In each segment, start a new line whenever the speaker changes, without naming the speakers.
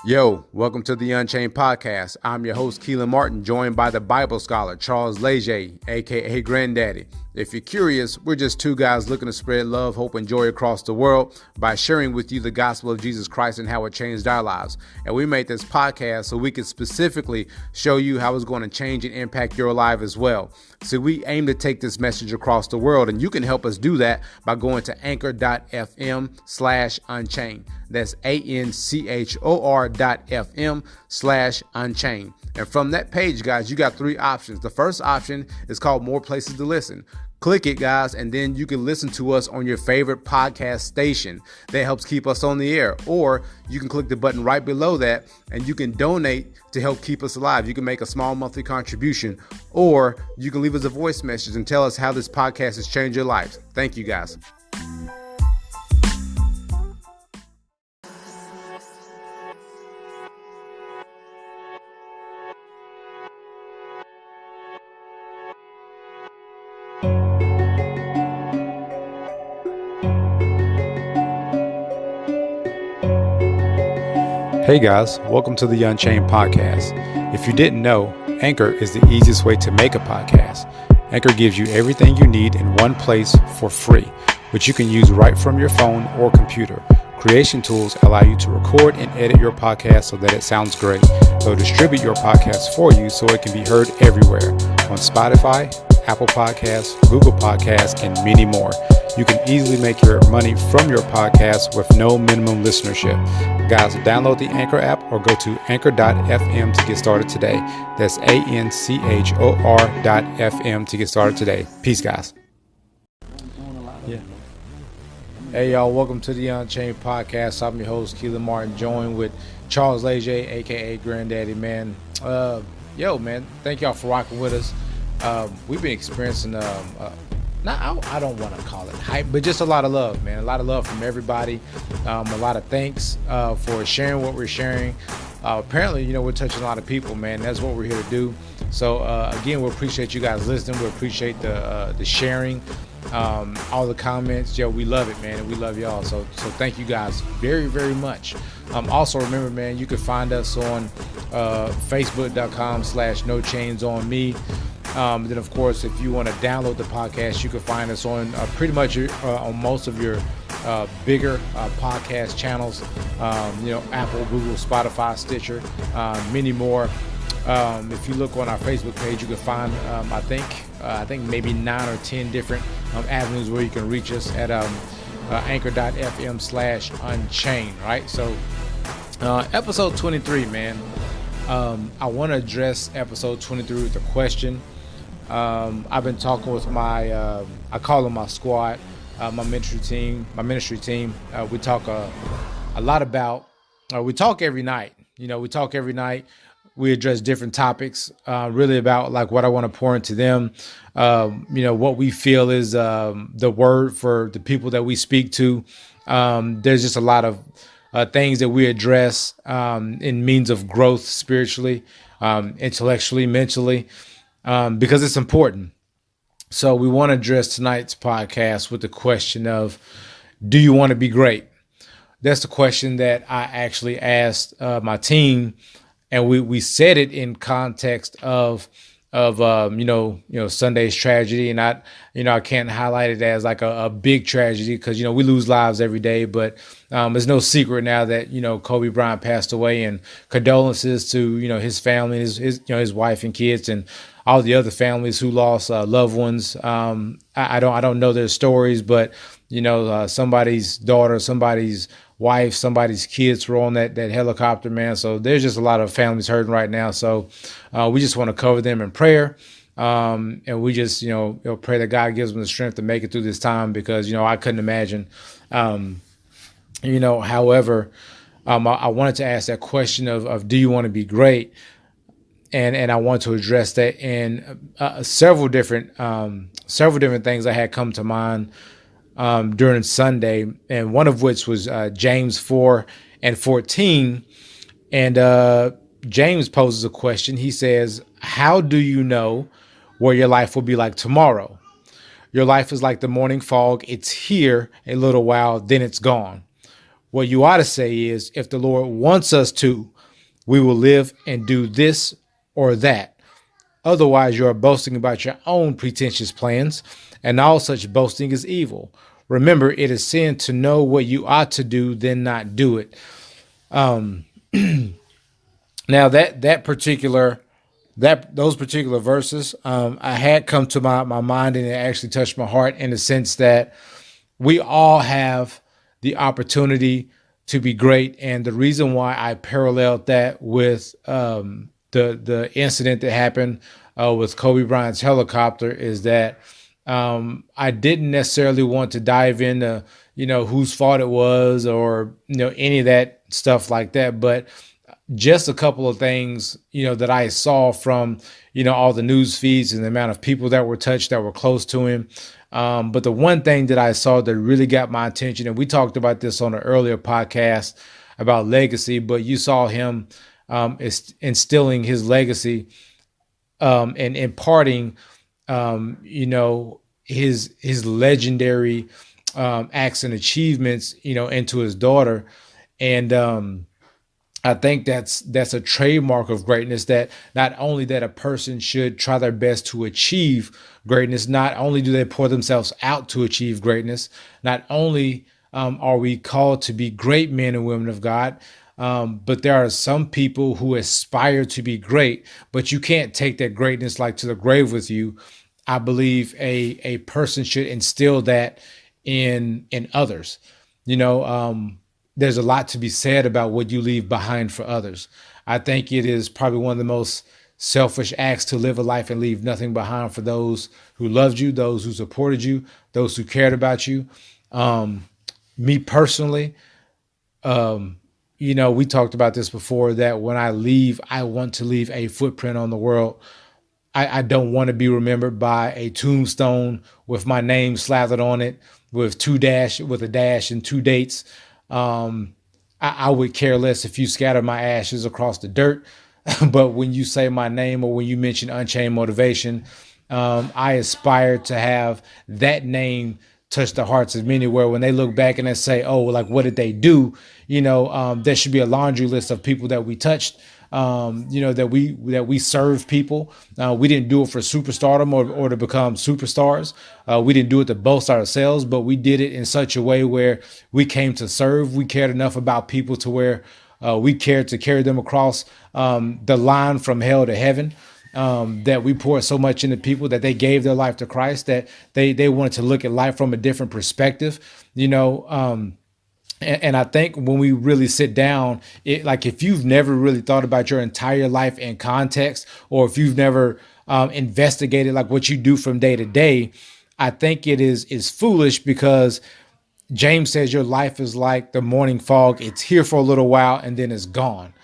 Yo, welcome to the Unchained podcast. I'm your host, Keelan Martin, joined by the Bible scholar, Charles Leger, aka Granddaddy. If you're curious, we're just two guys looking to spread love, hope, and joy across the world by sharing with you the gospel of Jesus Christ and how it changed our lives. And we made this podcast so we could specifically show you how it's going to change and impact your life as well. So we aim to take this message across the world, and you can help us do that by going to anchor.fm/unchained. That's anchor.fm/unchained. And from that page, guys, you got three options. The first option is called More Places to Listen. Click it, guys, and then you can listen to us on your favorite podcast station. That helps keep us on the air. Or you can click the button right below that and you can donate to help keep us alive. You can make a small monthly contribution, or you can leave us a voice message and tell us how this podcast has changed your life. Thank you, guys. Hey guys, welcome to the Unchained podcast. If you didn't know, Anchor is the easiest way to make a podcast. Anchor gives you everything you need in one place for free, which you can use right from your phone or computer. Creation tools allow you to record and edit your podcast so that it sounds great. They'll distribute your podcast for you so it can be heard everywhere on Spotify, Apple Podcasts, Google Podcasts, and many more. You can easily make your money from your podcast with no minimum listenership. Guys, download the Anchor app or go to anchor.fm to get started today. That's anchor.fm to get started today. Peace, guys. Yeah. Hey, y'all. Welcome to the Unchained podcast. I'm your host, Keelan Martin, joined with Charles Leger, a.k.a. Granddaddy, man. Man, thank y'all for rocking with us. We've been experiencing I don't want to call it hype, but just a lot of love, man. A lot of love from everybody. A lot of thanks for sharing what we're sharing. Apparently, we're touching a lot of people, man. That's what we're here to do. So, again, we appreciate you guys listening. We appreciate the sharing, all the comments. Yo, we love it, man, and we love y'all. So thank you guys very, very much. Also, remember, man, you can find us on facebook.com/NoChainsOnMe. Then, of course, if you want to download the podcast, you can find us on pretty much on most of your bigger podcast channels, Apple, Google, Spotify, Stitcher, many more. If you look on our Facebook page, you can find, I think maybe 9 or 10 different avenues where you can reach us at anchor.fm/unchained, right? So episode 23, man. I want to address episode 23 with a question. I've been talking with my, I call them my squad, my ministry team. We talk a lot about, we talk every night. We address different topics, really about like what I want to pour into them. What we feel is the word for the people that we speak to. There's just a lot of things that we address in means of growth spiritually, intellectually, mentally. Because it's important. So we want to address tonight's podcast with the question of, do you want to be great? That's the question that I actually asked my team, and we said it in context of Sunday's tragedy, and I can't highlight it as like a big tragedy because we lose lives every day, but it's no secret now that Kobe Bryant passed away, and condolences to his family, his wife and kids, and all the other families who lost loved ones. I don't know their stories, but somebody's daughter, somebody's wife, somebody's kids were on that helicopter, man. So there's just a lot of families hurting right now. So we just want to cover them in prayer. And we just, pray that God gives them the strength to make it through this time, because, I couldn't imagine. However, I wanted to ask that question of do you want to be great? And I want to address that in several different things that had come to mind during Sunday, and one of which was James 4:14. And James poses a question. He says, how do you know what your life will be like tomorrow? Your life is like the morning fog. It's here a little while, then it's gone. What you ought to say is, if the Lord wants us to, we will live and do this or that. Otherwise, you are boasting about your own pretentious plans, and all such boasting is evil. Remember, it is sin to know what you ought to do, then not do it. Now that particular that those particular verses, I had come to my mind, and it actually touched my heart in the sense that we all have the opportunity to be great. And the reason why I paralleled that with the incident that happened with Kobe Bryant's helicopter is that I didn't necessarily want to dive into whose fault it was, or any of that stuff like that, but just a couple of things that I saw from all the news feeds and the amount of people that were touched that were close to him. But the one thing that I saw that really got my attention, and we talked about this on an earlier podcast about legacy, but you saw him instilling his legacy and imparting his legendary acts and achievements into his daughter. And I think that's a trademark of greatness, that not only that a person should try their best to achieve greatness, not only do they pour themselves out to achieve greatness, not only are we called to be great men and women of God, but there are some people who aspire to be great, but you can't take that greatness like to the grave with you. I believe a person should instill that in others. There's a lot to be said about what you leave behind for others. I think it is probably one of the most selfish acts to live a life and leave nothing behind for those who loved you, those who supported you, those who cared about you. Me personally, we talked about this before, that when I leave, I want to leave a footprint on the world. I don't want to be remembered by a tombstone with my name slathered on it with a dash and two dates. I would care less if you scatter my ashes across the dirt. But when you say my name, or when you mention Unchained Motivation, I aspire to have that name touch the hearts of many, where when they look back and they say, oh, like, what did they do? There should be a laundry list of people that we touched, that we serve people. We didn't do it for superstardom or to become superstars. We didn't do it to boast ourselves, but we did it in such a way where we came to serve. We cared enough about people to where we cared to carry them across the line from hell to heaven. That we poured so much into people that they gave their life to Christ, that they wanted to look at life from a different perspective. And I think when we really sit down, if you've never really thought about your entire life in context, or if you've never investigated like what you do from day to day, I think it is foolish, because James says your life is like the morning fog. It's here for a little while and then it's gone.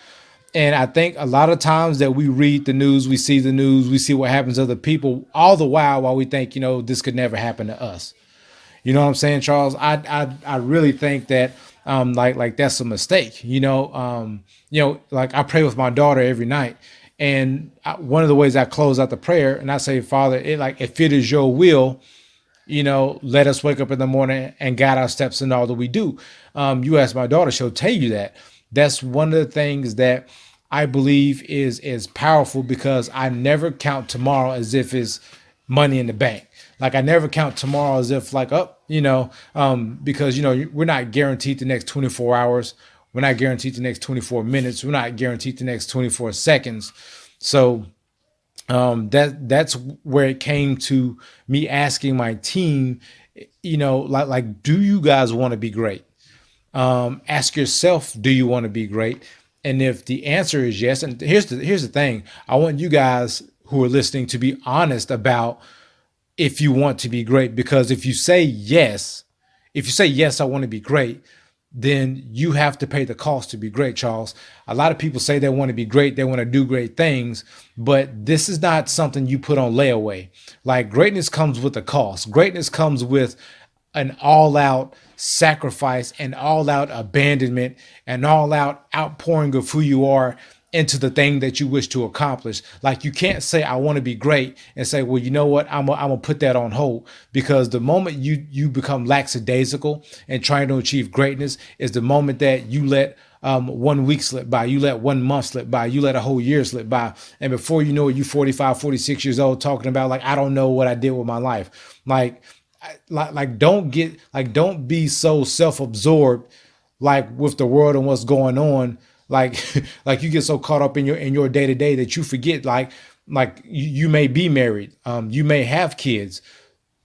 And I think a lot of times that we read the news, we see the news, we see what happens to other people, all the while we think, this could never happen to us. You know what I'm saying, Charles? I really think that like that's a mistake. Like I pray with my daughter every night, and one of the ways I close out the prayer, and I say, Father, if it is your will, let us wake up in the morning and guide our steps in all that we do. You ask my daughter, she'll tell you that. That's one of the things that I believe is powerful, because I never count tomorrow as if it's money in the bank. Like I never count tomorrow as if because we're not guaranteed the next 24 hours. We're not guaranteed the next 24 minutes. We're not guaranteed the next 24 seconds. So that's where it came to me asking my team, do you guys want to be great? Ask yourself, do you want to be great? And if the answer is yes, and here's the thing, I want you guys who are listening to be honest about if you want to be great, because if you say yes, I want to be great, then you have to pay the cost to be great, Charles. A lot of people say they want to be great, they want to do great things, but this is not something you put on layaway. Like greatness comes with a cost. Greatness comes with an all-out sacrifice, an all-out abandonment, an all-out outpouring of who you are into the thing that you wish to accomplish. Like you can't say I want to be great and say, well, you know what, I'm gonna put that on hold, because the moment you become lackadaisical and trying to achieve greatness is the moment that you let 1 week slip by, you let 1 month slip by, you let a whole year slip by, and before you know it, you 45, 46 years old talking about like, I don't know what I did with my life. Like don't be so self-absorbed like with the world and what's going on, like like you get so caught up in your day-to-day that you forget like you may be married, you may have kids,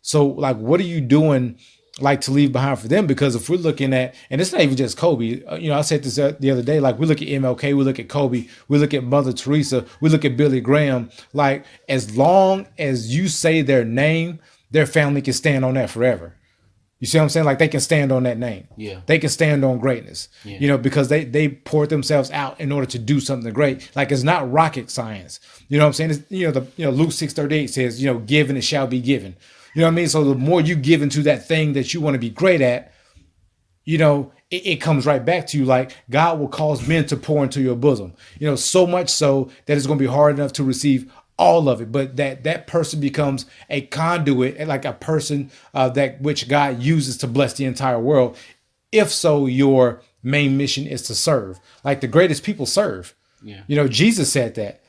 so like what are you doing like to leave behind for them? Because if we're looking at, and it's not even just Kobe, I said this the other day, like we look at MLK, we look at Kobe, we look at Mother Teresa, we look at Billy Graham, like as long as you say their name, their family can stand on that forever. You see what I'm saying? Like they can stand on that name.
Yeah.
They can stand on greatness.
Yeah.
Because they poured themselves out in order to do something great. Like it's not rocket science. You know what I'm saying? It's, Luke 6:38 says, give and it shall be given. You know what I mean? So the more you give into that thing that you want to be great at, it comes right back to you. Like God will cause men to pour into your bosom, so much so that it's going to be hard enough to receive all of it, but that person becomes a conduit, like a person that which God uses to bless the entire world. If so, your main mission is to serve. Like the greatest people serve.
Yeah.
Jesus said that.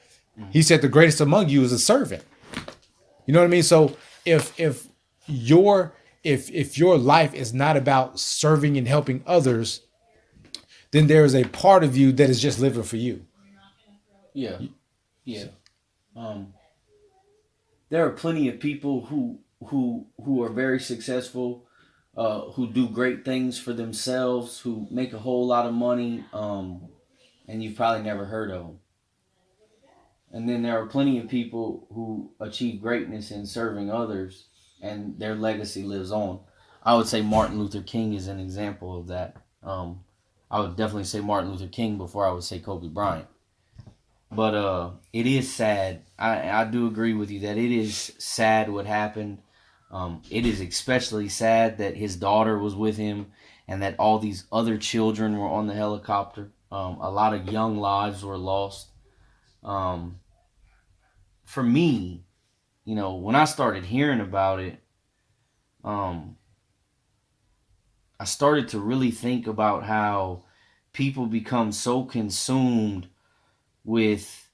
He said the greatest among you is a servant. You know what I mean? So if your life is not about serving and helping others, then there is a part of you that is just living for you.
Yeah. Yeah. There are plenty of people who are very successful, who do great things for themselves, who make a whole lot of money, and you've probably never heard of them. And then there are plenty of people who achieve greatness in serving others, and their legacy lives on. I would say Martin Luther King is an example of that. I would definitely say Martin Luther King before I would say Kobe Bryant. But it is sad. I do agree with you that it is sad what happened. It is especially sad that his daughter was with him and that all these other children were on the helicopter. A lot of young lives were lost. For me, when I started hearing about it, I started to really think about how people become so consumed with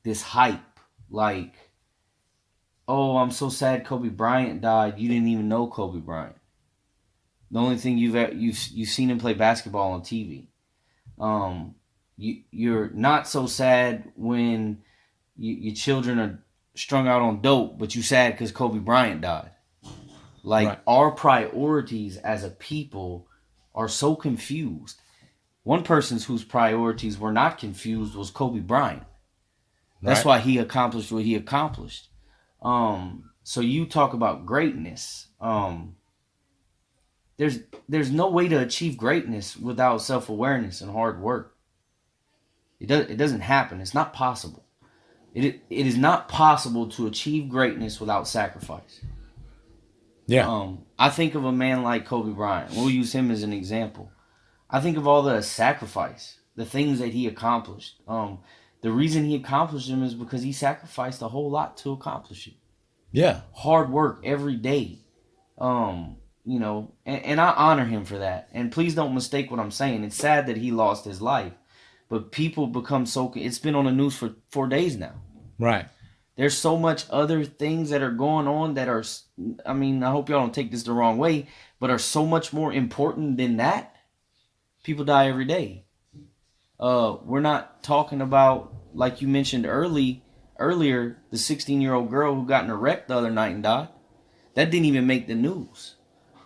this hype, like, oh, I'm so sad Kobe Bryant died. You didn't even know Kobe Bryant. The only thing you've seen him play basketball on TV. You're not so sad when your children are strung out on dope, but you sad because Kobe Bryant died. Like right. Our priorities as a people are so confused. One person whose priorities were not confused was Kobe Bryant. That's right. Why he accomplished what he accomplished. So you talk about greatness. There's no way to achieve greatness without self-awareness and hard work. It doesn't happen. It's not possible. It is not possible to achieve greatness without sacrifice.
Yeah.
I think of a man like Kobe Bryant. We'll use him as an example. I think of all the sacrifice, the things that he accomplished. The reason he accomplished them is because he sacrificed a whole lot to accomplish it.
Yeah.
Hard work every day. And I honor him for that. And please don't mistake what I'm saying. It's sad that he lost his life. But people become so... It's been on the news for 4 days now.
Right.
There's so much other things that are going on that are... I hope y'all don't take this the wrong way, but are so much more important than that. People die every day. We're not talking about, like you mentioned earlier, the 16-year-old girl who got in a wreck the other night and died. That didn't even make the news.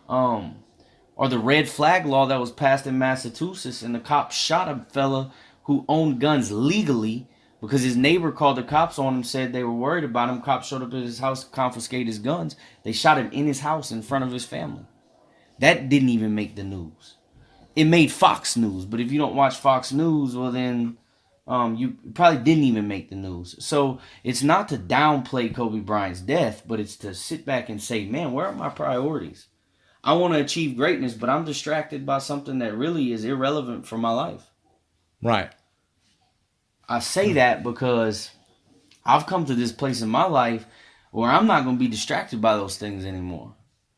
Or the red flag law that was passed in Massachusetts, and the cops shot a fella who owned guns legally because his neighbor called the cops on him, said they were worried about him. Cops showed up at his house, confiscated his guns. They shot him in his house in front of his family. That didn't even make the news. It made Fox News, but if you don't watch Fox News, well then you probably didn't even make the news. So it's not to downplay Kobe Bryant's death, but it's to sit back and say, man, where are my priorities? I want to achieve greatness, but I'm distracted by something that really is irrelevant for my life.
Right.
I say that because I've come to this place in my life where I'm not going to be distracted by those things anymore.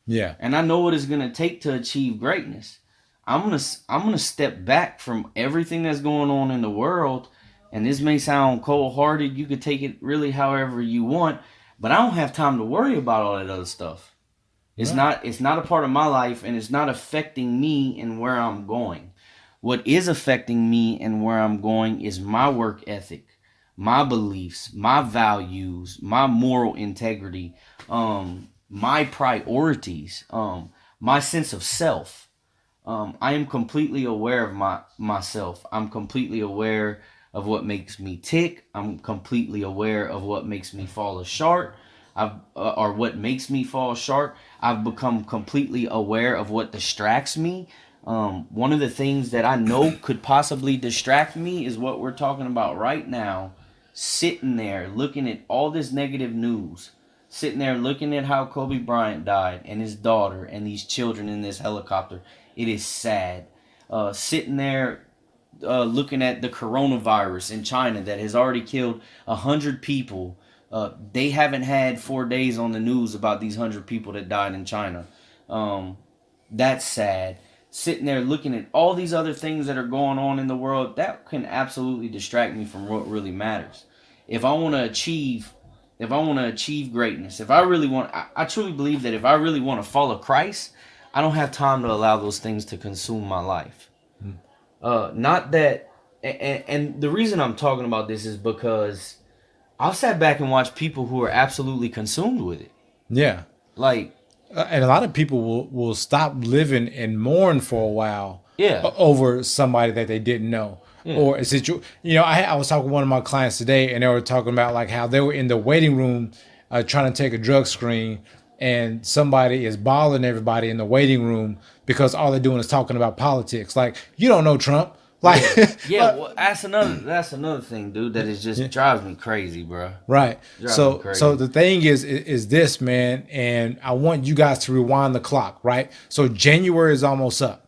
Yeah.
And I know what it's going to take to achieve greatness. I'm going to step back from everything that's going on in the world. And this may sound cold-hearted. You could take it really however you want, but I don't have time to worry about all that other stuff.
Right.
It's not a part of my life, and it's not affecting me and where I'm going. What is affecting me and where I'm going is my work ethic, my beliefs, my values, my moral integrity, my priorities, my sense of self. I am completely aware of myself. I'm completely aware of what makes me tick. I'm completely aware of what makes me fall short. Or what makes me fall short. I've become completely aware of what distracts me. One of the things that I know could possibly distract me is what we're talking about right now. Sitting there looking at all this negative news, sitting there looking at how Kobe Bryant died and his daughter and these children in this helicopter. It is sad. Sitting there looking at the coronavirus in China that has already killed 100 people. They haven't had 4 days on the news about these 100 people that died in China. That's sad. Sitting there looking at all these other things that are going on in the world, that can absolutely distract me from what really matters. If I want to achieve, if I want to achieve greatness, if I really want, I truly believe that if I really want to follow Christ, I don't have time to allow those things to consume my life. Not that, and the reason I'm talking about this is because I've sat back and watched people who are absolutely consumed with it.
Yeah.
Like,
And a lot of people will stop living and mourn for a while
yeah,
over somebody that they didn't know.
yeah,
Or a situation, I was talking to one of my clients today, and they were talking about like how they were in the waiting room trying to take a drug screen, and somebody is bothering everybody in the waiting room because all they're doing is talking about politics. Like, you don't know Trump. Like,
yeah. Well, that's another thing, dude. That is just drives me crazy, bro.
right.
Drives me
So
crazy.
the thing is this, man, and I want you guys to rewind the clock, right? So January is almost up.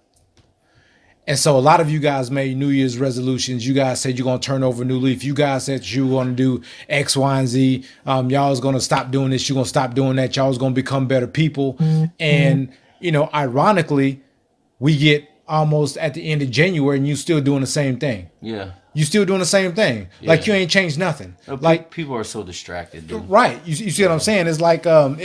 And so a lot of you guys made New Year's resolutions. You guys said you're going to turn over a new leaf. You guys said you were going to do X, Y, and Z. Y'all was going to stop doing this. You're going to stop doing that. Y'all was going to become better people. And, ironically, we get almost at the end of January and you still doing the same thing.
Yeah.
You still doing the same thing. Like, you ain't changed nothing.
No,
Like,
people are so distracted, dude.
right. You see what I'm saying? It's like, and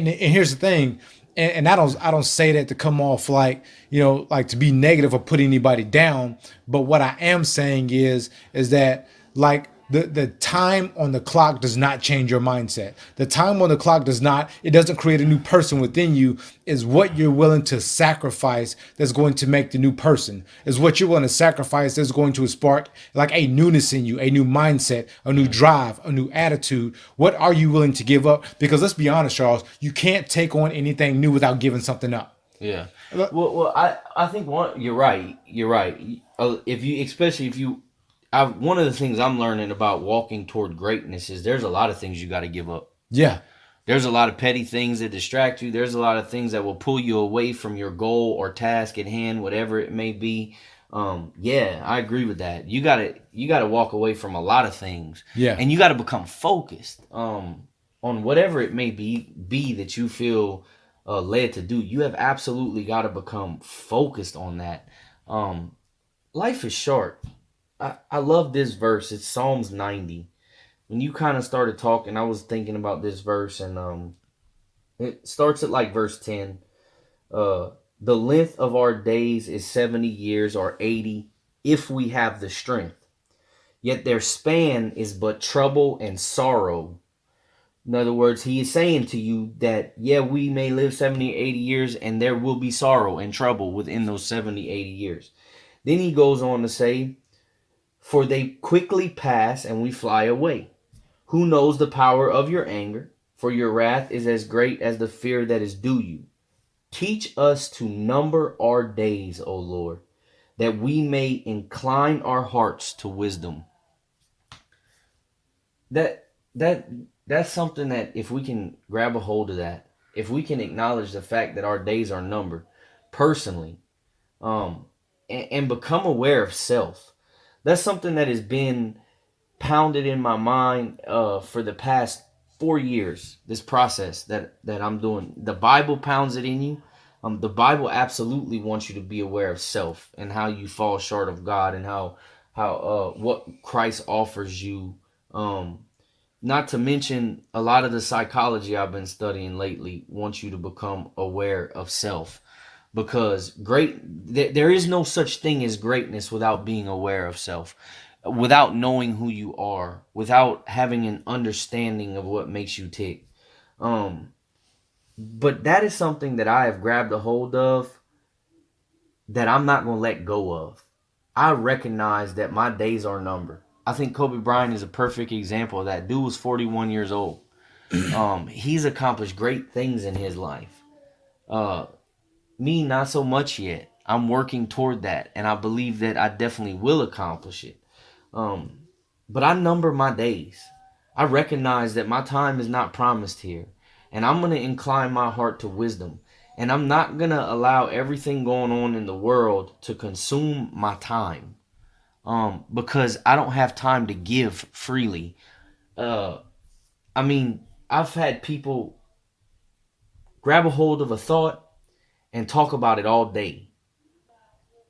here's the thing. And I don't say that to come off like, like to be negative or put anybody down. But what I am saying is that like the time on the clock does not change your mindset. The time on the clock it doesn't create a new person within you. Is what you're willing to sacrifice that's going to make the new person. Is what you're willing to sacrifice that's going to spark like a newness in you, a new mindset, a new drive, a new attitude. What are you willing to give up? Because let's be honest, Charles, you can't take on anything new without giving something up.
Yeah. Well, I think you're right. You're right. Especially if you, one of the things I'm learning about walking toward greatness is there's a lot of things you got to give up.
Yeah.
There's a lot of petty things that distract you. There's a lot of things that will pull you away from your goal or task at hand, whatever it may be. Yeah, I agree with that. You gotta walk away from a lot of things.
Yeah.
And you gotta become focused on whatever it may be that you feel led to do. You have absolutely got to become focused on that. Life is short. I love this verse. It's Psalms 90. When you kind of started talking, I was thinking about this verse, and it starts at like verse 10. The length of our days is 70 years or 80 if we have the strength. Yet their span is but trouble and sorrow. In other words, he is saying to you that, yeah, we may live 70 or 80 years and there will be sorrow and trouble within those 70, 80 years. Then he goes on to say, for they quickly pass and we fly away. Who knows the power of your anger? For your wrath is as great as the fear that is due you. Teach us to number our days, O Lord, that we may incline our hearts to wisdom. That's something that if we can grab a hold of that, if we can acknowledge the fact that our days are numbered personally, and become aware of self. That's something that has been pounded in my mind for the past 4 years. This process that I'm doing, the Bible pounds it in you. The Bible absolutely wants you to be aware of self and how you fall short of God, and how what Christ offers you. Not to mention, a lot of the psychology I've been studying lately wants you to become aware of self, because there is no such thing as greatness without being aware of self, without knowing who you are, without having an understanding of what makes you tick. But that is something that I have grabbed a hold of, that I'm not going to let go of. I recognize that my days are numbered. I think Kobe Bryant is a perfect example of that. Dude was 41 years old. He's accomplished great things in his life. Me, not so much yet. I'm working toward that, and I believe that I definitely will accomplish it. But I number my days. I recognize that my time is not promised here, and I'm going to incline my heart to wisdom. And I'm not going to allow everything going on in the world to consume my time, because I don't have time to give freely. I mean, I've had people grab a hold of a thought and talk about it all day.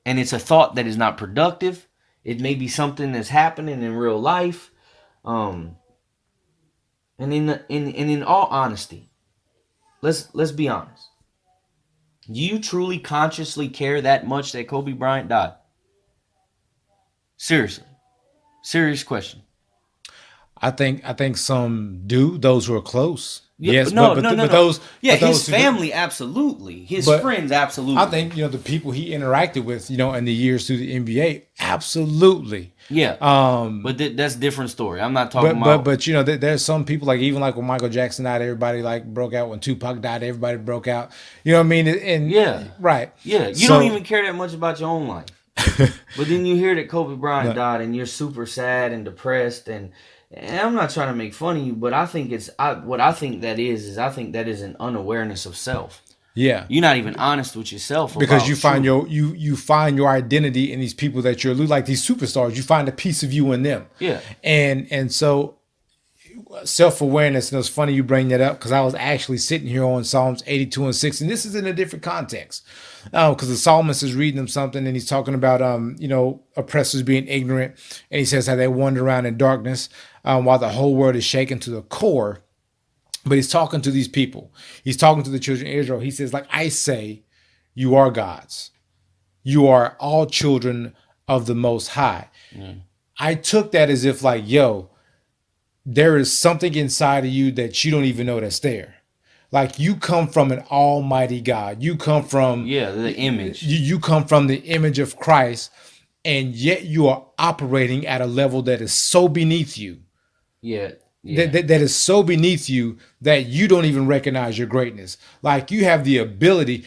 And it's a thought that is not productive. It may be something that's happening in real life. And in all honesty, let's be honest. Do you truly consciously care that much that Kobe Bryant died? Seriously. Serious question.
I think some do, those who are close.
Yeah,
Yes,
no.
but those,
Yeah,
but those
his
who
family, absolutely. His
But
friends, absolutely.
I think the people he interacted with, in the years through the NBA, absolutely.
Yeah. But that's a different story. I'm not talking about.
But there's some people, like, even like when Michael Jackson died, everybody like broke out. When Tupac died, everybody broke out. You know what I mean? And
Yeah.
right.
Yeah, you don't even care that much about your own life. But then you hear that Kobe Bryant died, and you're super sad and depressed, and I'm not trying to make fun of you, but I think I think that is an unawareness of self.
Yeah.
You're not even honest with yourself,
because you find
truth.
you find your identity in these people that you're like these superstars. You find a piece of you in them.
Yeah.
And so self-awareness, and it's funny you bring that up, because I was actually sitting here on Psalms 82 and 6, and this is in a different context, because the psalmist is reading them something, and he's talking about oppressors being ignorant, and he says how they wander around in darkness while the whole world is shaken to the core. But he's talking to these people. He's talking to the children of Israel. He says, like, I say, you are gods. You are all children of the Most High. I took that as if, like, yo, there is something inside of you that you don't even know that's there. Like, you come from an almighty God. You come from
the image.
You come from the image of Christ, and yet you are operating at a level that is so beneath you.
Yeah.
That is so beneath you that you don't even recognize your greatness. Like, you have the ability.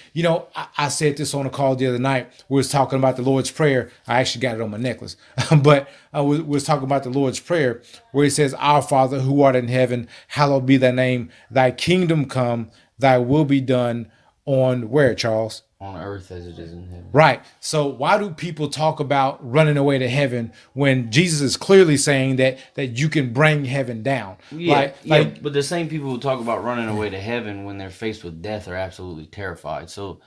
I said this on a call the other night. We was talking about the Lord's Prayer. I actually got it on my necklace. But we was talking about the Lord's Prayer, where it says, Our Father who art in heaven, hallowed be thy name. Thy kingdom come, thy will be done on where, Charles?
On earth as it is in heaven.
Right. So why do people talk about running away to heaven when Jesus is clearly saying that you can bring heaven down?
Yeah, but the same people who talk about running away to heaven when they're faced with death are absolutely terrified. So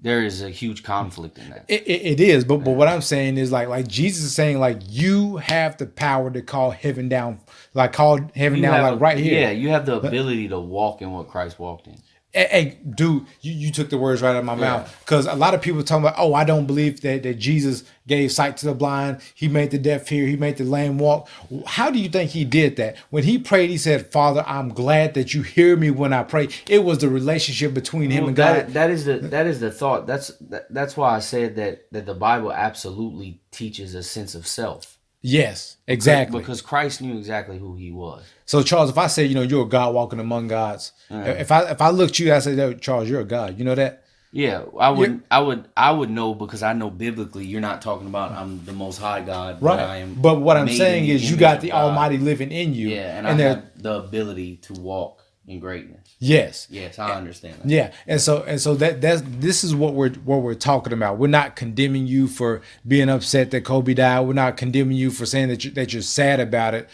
there is a huge conflict in that.
It is, but what I'm saying is like Jesus is saying, like, you have the power to call heaven down, like right here.
Yeah, you have the ability to walk in what Christ walked in.
Hey, dude, you took the words right out of my mouth, because a lot of people talking about, I don't believe that Jesus gave sight to the blind. He made the deaf hear. He made the lame walk. How do you think he did that? When he prayed, he said, Father, I'm glad that you hear me when I pray. It was the relationship between him and God.
That is the thought. That's why I said that the Bible absolutely teaches a sense of self.
Yes, exactly.
Because Christ knew exactly who he was.
So, Charles, if I say, you're a God walking among gods, if I look at you, I say, Charles, you're a God. You know that?
Yeah, I would know, because I know biblically you're not talking about I'm the Most High God.
Right. But what I'm saying is you got the Almighty living in you.
Yeah, and I have the ability to walk in greatness.
Yes.
Yes, I understand that.
Yeah, and so this is what we're talking about. We're not condemning you for being upset that Kobe died. We're not condemning you for saying that you're sad about it.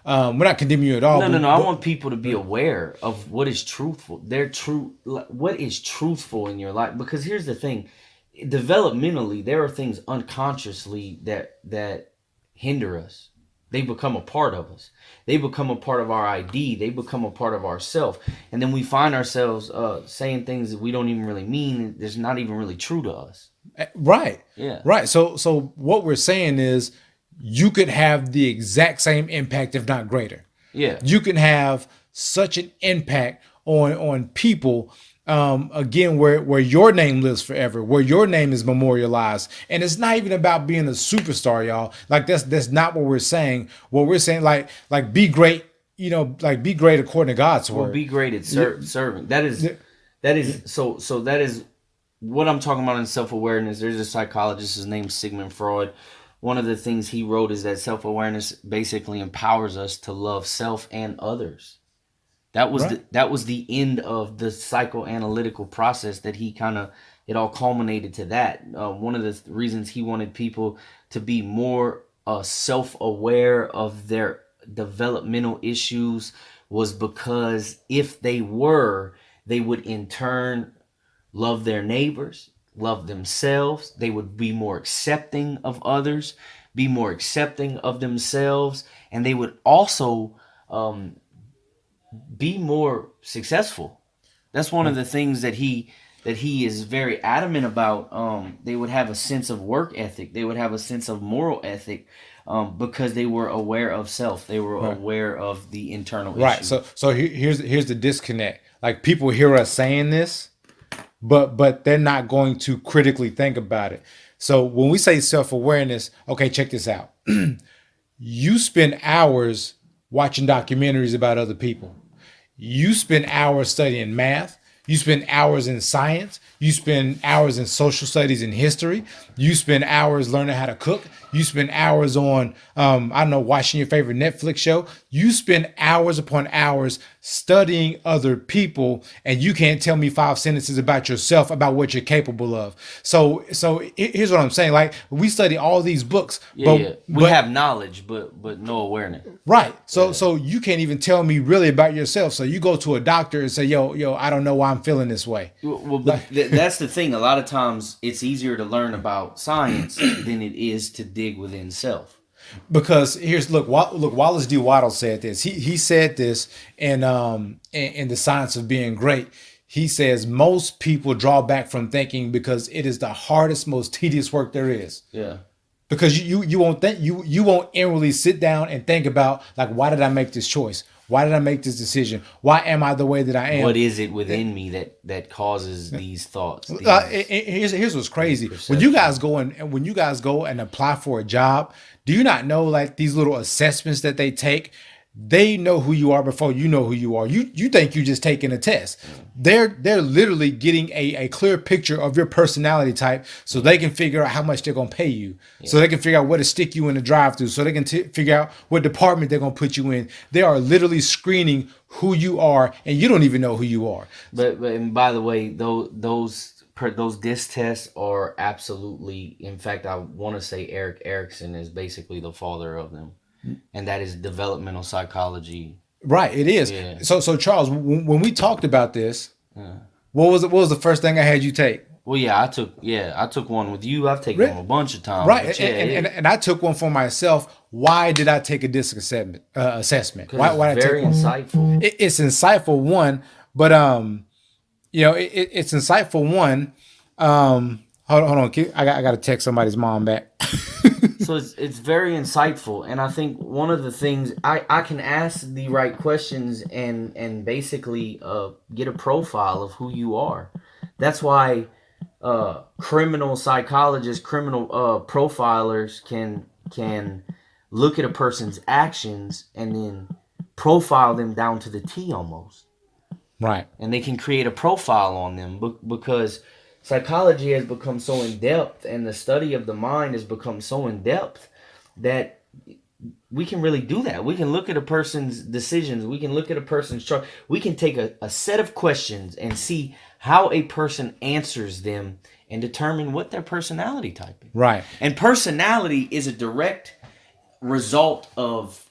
We're not condemning you at all.
No. I want people to be aware of what is truthful. What is truthful in your life. Because here's the thing, developmentally, there are things unconsciously that hinder us. They become a part of us. They become a part of our ID. They become a part of ourself. And then we find ourselves saying things that we don't even really mean. That's not even really true to us.
Right.
Yeah.
Right. So what we're saying is you could have the exact same impact, if not greater.
Yeah.
You can have such an impact on people. Again, where your name lives forever, where your name is memorialized, and it's not even about being a superstar, y'all. Like that's not what we're saying. What we're saying, like be great, like be great according to God's word.
Well, be great at serving. That is so that is what I'm talking about in self-awareness. There's a psychologist, his name's Sigmund Freud. One of the things he wrote is that self-awareness basically empowers us to love self and others. That was the end of the psychoanalytical process that it all culminated to that. One of the reasons he wanted people to be more self-aware of their developmental issues was because if they were, they would in turn love their neighbors, love themselves. They would be more accepting of others, be more accepting of themselves, and they would also be more successful. That's one of the things that he is very adamant about. They would have a sense of work ethic. They would have a sense of moral ethic because they were aware of self. They were aware of the internal
right.
issue.
So here's the disconnect. Like people hear us saying this, but they're not going to critically think about it. So when we say self-awareness, okay, check this out. You spend hours watching documentaries about other people. You spend hours studying math. You spend hours in science. You spend hours in social studies and history. You spend hours learning how to cook. You spend hours on, I don't know, watching your favorite Netflix show. You spend hours upon hours studying other people, and you can't tell me 5 sentences about yourself, about what you're capable of. So here's what I'm saying. Like, we study all these books.
We have knowledge, but no awareness.
Right. So you can't even tell me really about yourself. So you go to a doctor and say, yo, I don't know why I'm feeling this way.
Well, but that's the thing. A lot of times it's easier to learn about science than it is to dig within self.
Because look, Wallace D. Waddle said this. He said this in The Science of Being Great. He says most people draw back from thinking because it is the hardest, most tedious work there is.
Yeah.
Because you won't think you won't inwardly sit down and think about, like, why did I make this choice? Why did I make this decision? Why am I the way that I am?
What is it within me that causes these thoughts?
Here's what's crazy. When you guys go and apply for a job, do you not know, like, these little assessments that they take? They know who you are before you know who you are. You think you're just taking a test. They're literally getting a clear picture of your personality type, so they can figure out how much they're gonna pay you. Yeah. So they can figure out what to stick you in the drive-thru. So they can figure out what department they're gonna put you in. They are literally screening who you are, and you don't even know who you are.
But and by the way, those disc tests are absolutely. In fact, I want to say Erik Erikson is basically the father of them. And that is developmental psychology.
Right, it is. Yeah. So Charles, when we talked about this, what was the first thing I had you take?
Well, I took one with you. I've taken one a bunch of times.
Right, and I took one for myself. Why did I take a disc assessment? Why
it's very insightful.
It's insightful, one, but it's insightful, one. Hold on, I got to text somebody's mom back.
So it's very insightful, and I think one of the things I can ask the right questions and basically get a profile of who you are. That's why criminal psychologists, criminal profilers can look at a person's actions and then profile them down to the T almost.
Right.
And they can create a profile on them because psychology has become so in depth, and the study of the mind has become so in depth that we can really do that. We can look at a person's decisions. We can look at a person's chart. We can take a set of questions and see how a person answers them and determine what their personality type is.
Right.
And personality is a direct result of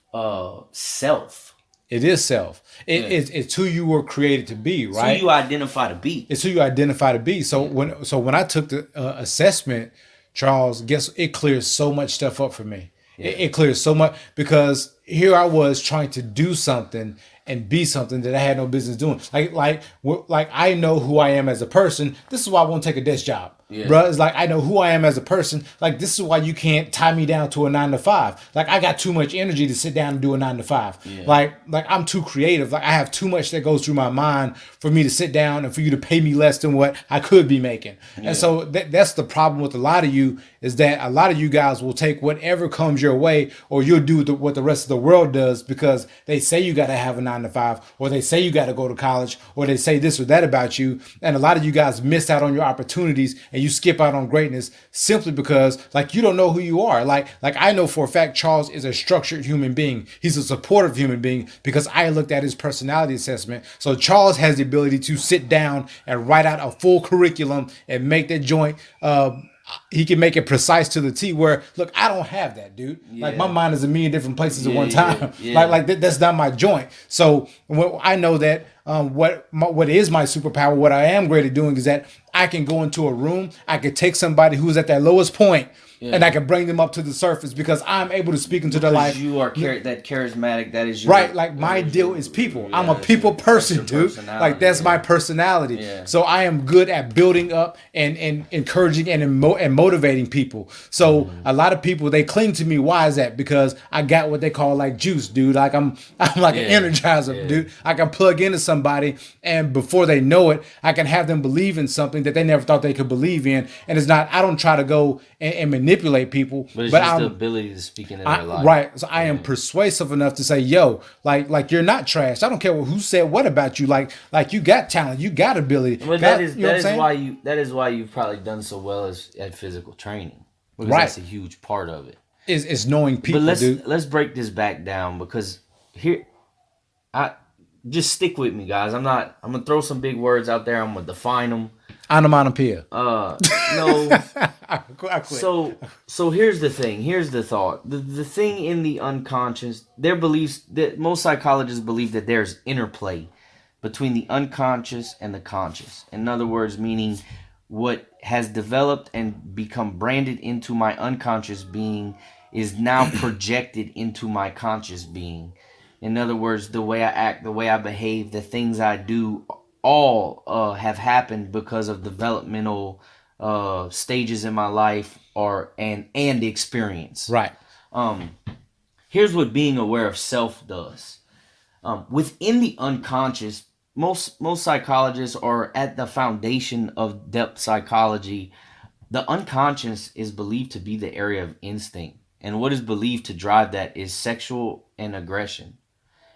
self.
It is self.
Yeah.
It's who you were created to be,
It's
right?
who you identify to be.
It's who you identify to be. So when I took the assessment, Charles, guess it clears so much stuff up for me.
Yeah.
It clears so much because here I was trying to do something and be something that I had no business doing. Like I know who I am as a person. This is why I won't take a desk job.
Yeah.
Bruh, it's like I know who I am as a person. Like this is why you can't tie me down to a 9 to 5. Like I got too much energy to sit down and do a 9 to 5.
Yeah.
Like I'm too creative. Like I have too much that goes through my mind for me to sit down and for you to pay me less than what I could be making.
Yeah.
And so that's the problem with a lot of you, is that a lot of you guys will take whatever comes your way, or you'll do what the rest of the world does because they say you got to have a 9 to 5, or they say you got to go to college, or they say this or that about you. And a lot of you guys miss out on your opportunities and you skip out on greatness simply because like you don't know who you are. Like I know for a fact Charles is a structured human being. He's a supportive human being because I looked at his personality assessment. So Charles has the ability to sit down and write out a full curriculum and make that joint he can make it precise to the T, where look, I don't have that, dude.
Yeah.
Like my mind is a million different places at one
Yeah,
time.
yeah.
That's not my joint. So I know that what is my superpower, what I am great at doing, is that I can go into a room, I can take somebody who's at their lowest point, and I can bring them up to the surface because I'm able to speak into their life.
You are that charismatic. That is your,
right. Like my deal is people. I'm a people person, dude. Like that's my personality.
Yeah.
So I am good at building up and encouraging and motivating people. So a lot of people, they cling to me. Why is that? Because I got what they call like juice, dude. Like I'm like an energizer, dude. I can plug into somebody, and before they know it, I can have them believe in something that they never thought they could believe in. And it's not. I don't try to go and manipulate people,
but it's just the ability to speak into their life.
Right. So I am persuasive enough to say, yo, like you're not trash. I don't care who said what about you. Like you got talent, you got ability.
But that is why you've probably done so well at physical training. Because that's a huge part of it.
Is knowing people.
But
dude.
let's break this back down, because here, I just stick with me, guys. I'm gonna throw some big words out there. I'm gonna define them.
Onomatopoeia.
No.
I quit.
So here's the thing. Here's the thought. The thing in the unconscious, their beliefs, that most psychologists believe that there's interplay between the unconscious and the conscious. In other words, meaning what has developed and become branded into my unconscious being is now projected into my conscious being. In other words, the way I act, the way I behave, the things I do, all have happened because of developmental stages in my life and experience.
Right.
Here's what being aware of self does. Within the unconscious, most psychologists are at the foundation of depth psychology. The unconscious is believed to be the area of instinct, and what is believed to drive that is sexual and aggression.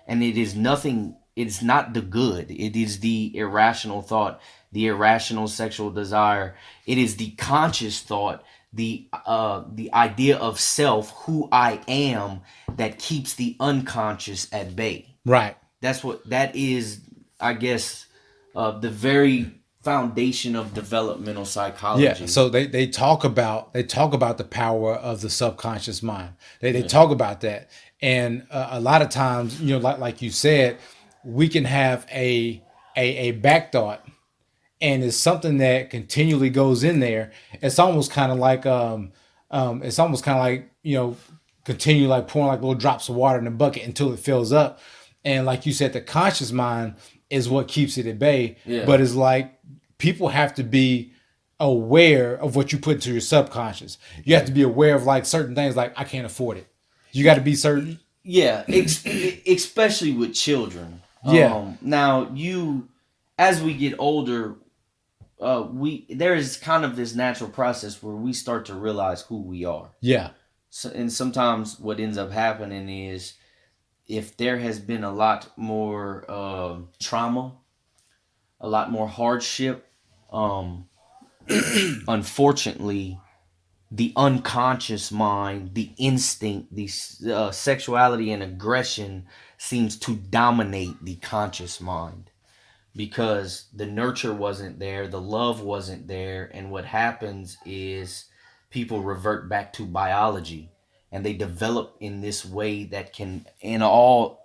And it is nothing. It's not the good. It is the irrational thought, the irrational sexual desire. It is the conscious thought, the idea of self, who I am, that keeps the unconscious at bay.
Right.
That is, I guess, the very foundation of developmental psychology.
Yeah. So they talk about the power of the subconscious mind. They talk about that, and a lot of times, like you said, we can have a back thought, and it's something that continually goes in there. It's almost kind of like continue like pouring like little drops of water in the bucket until it fills up. And like you said, the conscious mind is what keeps it at bay.
Yeah.
But it's like people have to be aware of what you put into your subconscious. You have to be aware of like certain things, like I can't afford it. You got to be certain.
Yeah, especially with children.
Yeah.
Now as we get older, there is kind of this natural process where we start to realize who we are.
Yeah.
So, and sometimes what ends up happening is, if there has been a lot more trauma, a lot more hardship, unfortunately, the unconscious mind, the instinct, the sexuality and aggression seems to dominate the conscious mind because the nurture wasn't there, the love wasn't there, and what happens is people revert back to biology and they develop in this way that can in all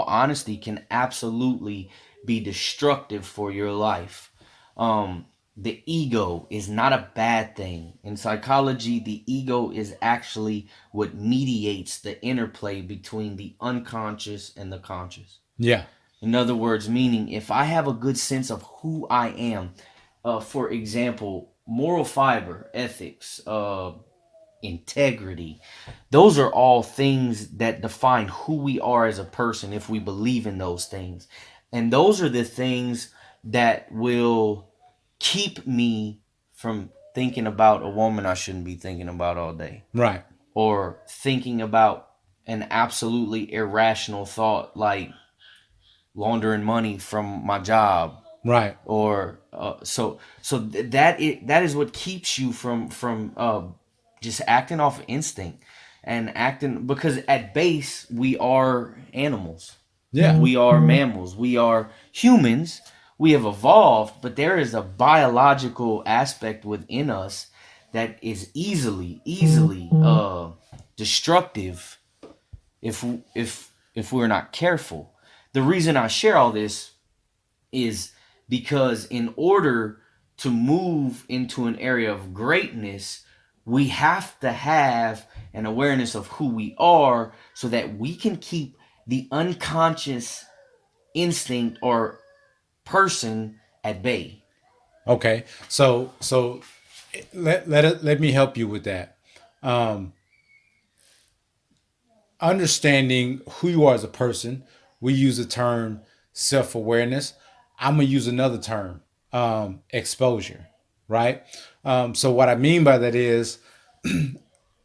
honesty can absolutely be destructive for your life. The ego is not a bad thing. In psychology, the ego is actually what mediates the interplay between the unconscious and the conscious.
Yeah.
In other words, meaning if I have a good sense of who I am, for example, moral fiber, ethics, integrity, those are all things that define who we are as a person if we believe in those things. And those are the things that will keep me from thinking about a woman I shouldn't be thinking about all day,
Right.
or thinking about an absolutely irrational thought like laundering money from my job,
Right.
or that is what keeps you from just acting off instinct and acting, because at base we are animals,
Yeah.
we are mammals, we are humans, we have evolved, but there is a biological aspect within us that is easily destructive if we're not careful. The reason I share all this is because in order to move into an area of greatness, we have to have an awareness of who we are so that we can keep the unconscious instinct or person at bay.
Okay. So let me help you with that. Um, Understanding who you are as a person, we use the term self awareness. I'm gonna use another term, exposure. Right. So what I mean by that is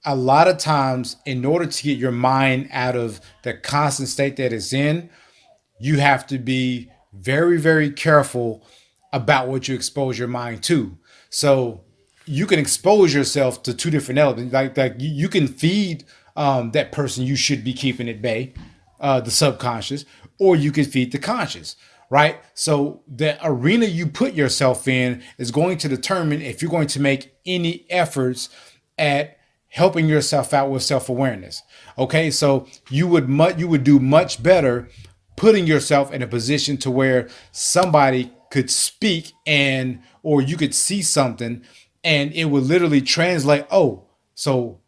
a lot of times, in order to get your mind out of the constant state that it's in, you have to be very, very careful about what you expose your mind to. So you can expose yourself to two different elements. Like you can feed that person you should be keeping at bay, the subconscious, or you can feed the conscious, right? So the arena you put yourself in is going to determine if you're going to make any efforts at helping yourself out with self-awareness. Okay, so you would do much better putting yourself in a position to where somebody could speak, and or you could see something and it would literally translate, oh, so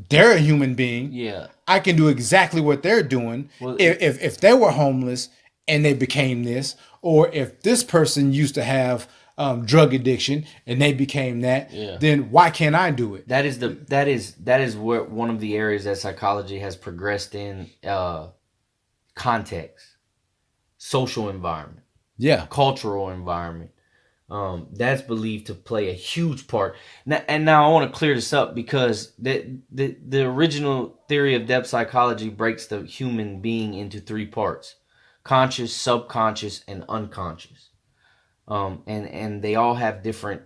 they're a human being.
Yeah.
I can do exactly what they're doing.
Well,
If they were homeless and they became this, or if this person used to have drug addiction and they became that,
Yeah.
then why can't I do it?
that is where one of the areas that psychology has progressed in, context, social environment,
Yeah.
cultural environment. That's believed to play a huge part. Now I want to clear this up because the original theory of depth psychology breaks the human being into three parts: conscious, subconscious, and unconscious. And they all have different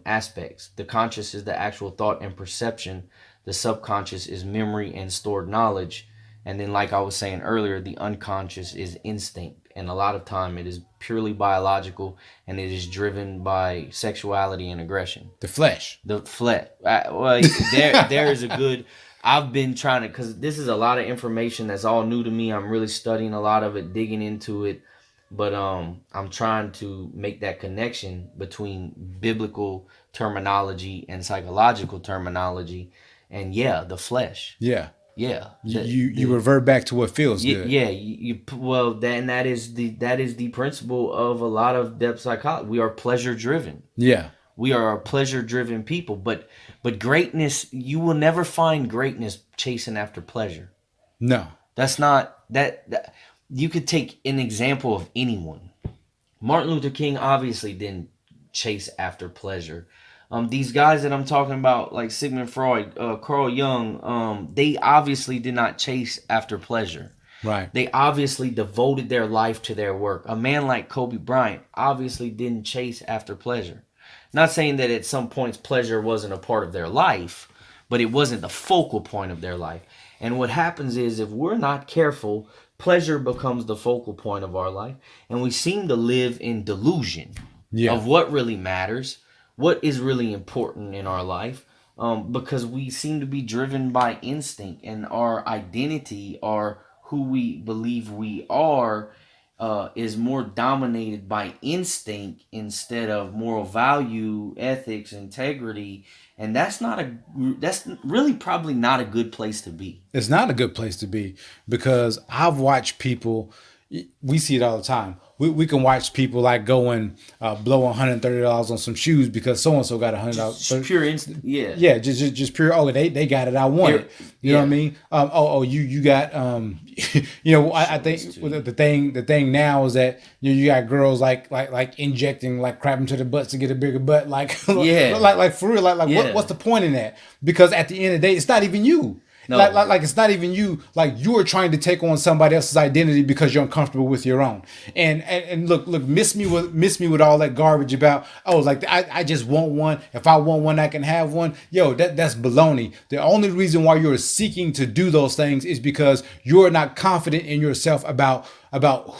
aspects. The conscious is the actual thought and perception. The subconscious is memory and stored knowledge. And then, like I was saying earlier, the unconscious is instinct. And a lot of time it is purely biological, and it is driven by sexuality and aggression.
The flesh.
The flesh. Well, there is a good. I've been trying to, because this is a lot of information that's all new to me. I'm really studying a lot of it, digging into it, but I'm trying to make that connection between biblical terminology and psychological terminology, and yeah, the flesh.
Yeah.
Yeah,
You revert back to what feels good.
yeah. Well, then that is the principle of a lot of depth psychology. We are pleasure driven.
Yeah.
We are a pleasure driven people, but greatness, you will never find greatness chasing after pleasure.
No.
That's not that you could take an example of anyone. Martin Luther King obviously didn't chase after pleasure. These guys that I'm talking about, like Sigmund Freud, Carl Jung, they obviously did not chase after pleasure.
Right.
They obviously devoted their life to their work. A man like Kobe Bryant obviously didn't chase after pleasure. Not saying that at some points pleasure wasn't a part of their life, but it wasn't the focal point of their life. And what happens is, if we're not careful, pleasure becomes the focal point of our life, and we seem to live in delusion of what really matters, what is really important in our life, because we seem to be driven by instinct, and our identity, or who we believe we are, is more dominated by instinct instead of moral value, ethics, integrity. And that's really probably not a good place to be.
It's not a good place to be, because I've watched people, we see it all the time. We can watch people like go and blow $130 on some shoes because so and so got $100.
Pure instinct, yeah.
Yeah, just pure. Oh, they got it. I want it. You know what I mean? You got I think the thing now is that you got girls like injecting like crap into their butts to get a bigger butt. Like like for real. Like what's the point in that? Because at the end of the day, it's not even you. No. Like it's not even you. Like, you are trying to take on somebody else's identity because you're uncomfortable with your own. And look, miss me with all that garbage about, oh, like I just want one. If I want one, I can have one. Yo, that's baloney. The only reason why you're seeking to do those things is because you're not confident in yourself about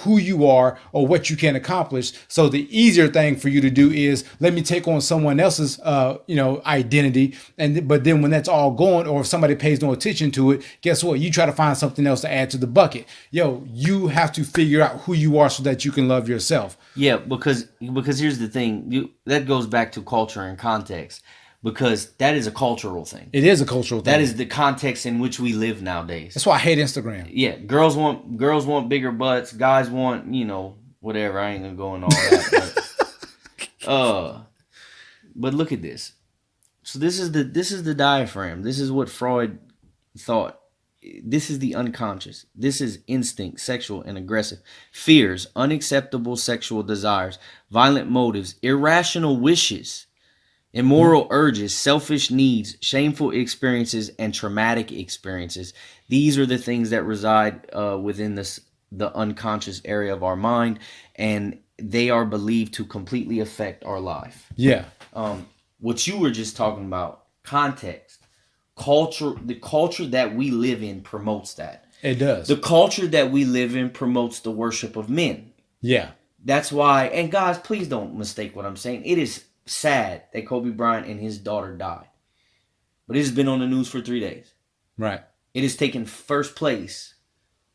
who you are or what you can accomplish. So the easier thing for you to do is, let me take on someone else's identity, but then when that's all gone, or if somebody pays no attention to it, guess what? You try to find something else to add to the bucket. Yo, you have to figure out who you are so that you can love yourself.
Yeah, because here's the thing, that goes back to culture and context. Because that is a cultural thing.
It is a cultural thing.
That is the context in which we live nowadays.
That's why I hate Instagram.
Yeah, girls want bigger butts. Guys want, whatever. I ain't gonna go into all that. But look at this. So this is the diaphragm. This is what Freud thought. This is the unconscious. This is instinct, sexual and aggressive. Fears, unacceptable sexual desires, violent motives, irrational wishes, immoral urges, selfish needs, shameful experiences, and traumatic experiences. These are the things that reside within the unconscious area of our mind, and they are believed to completely affect our life.
Yeah.
What you were just talking about, context, culture, the culture that we live in promotes that.
It does.
The culture that we live in promotes the worship of men.
Yeah.
That's why, and guys, please don't mistake what I'm saying. It is sad that Kobe Bryant and his daughter died, but it has been on the news for 3 days.
Right.
It has taken first place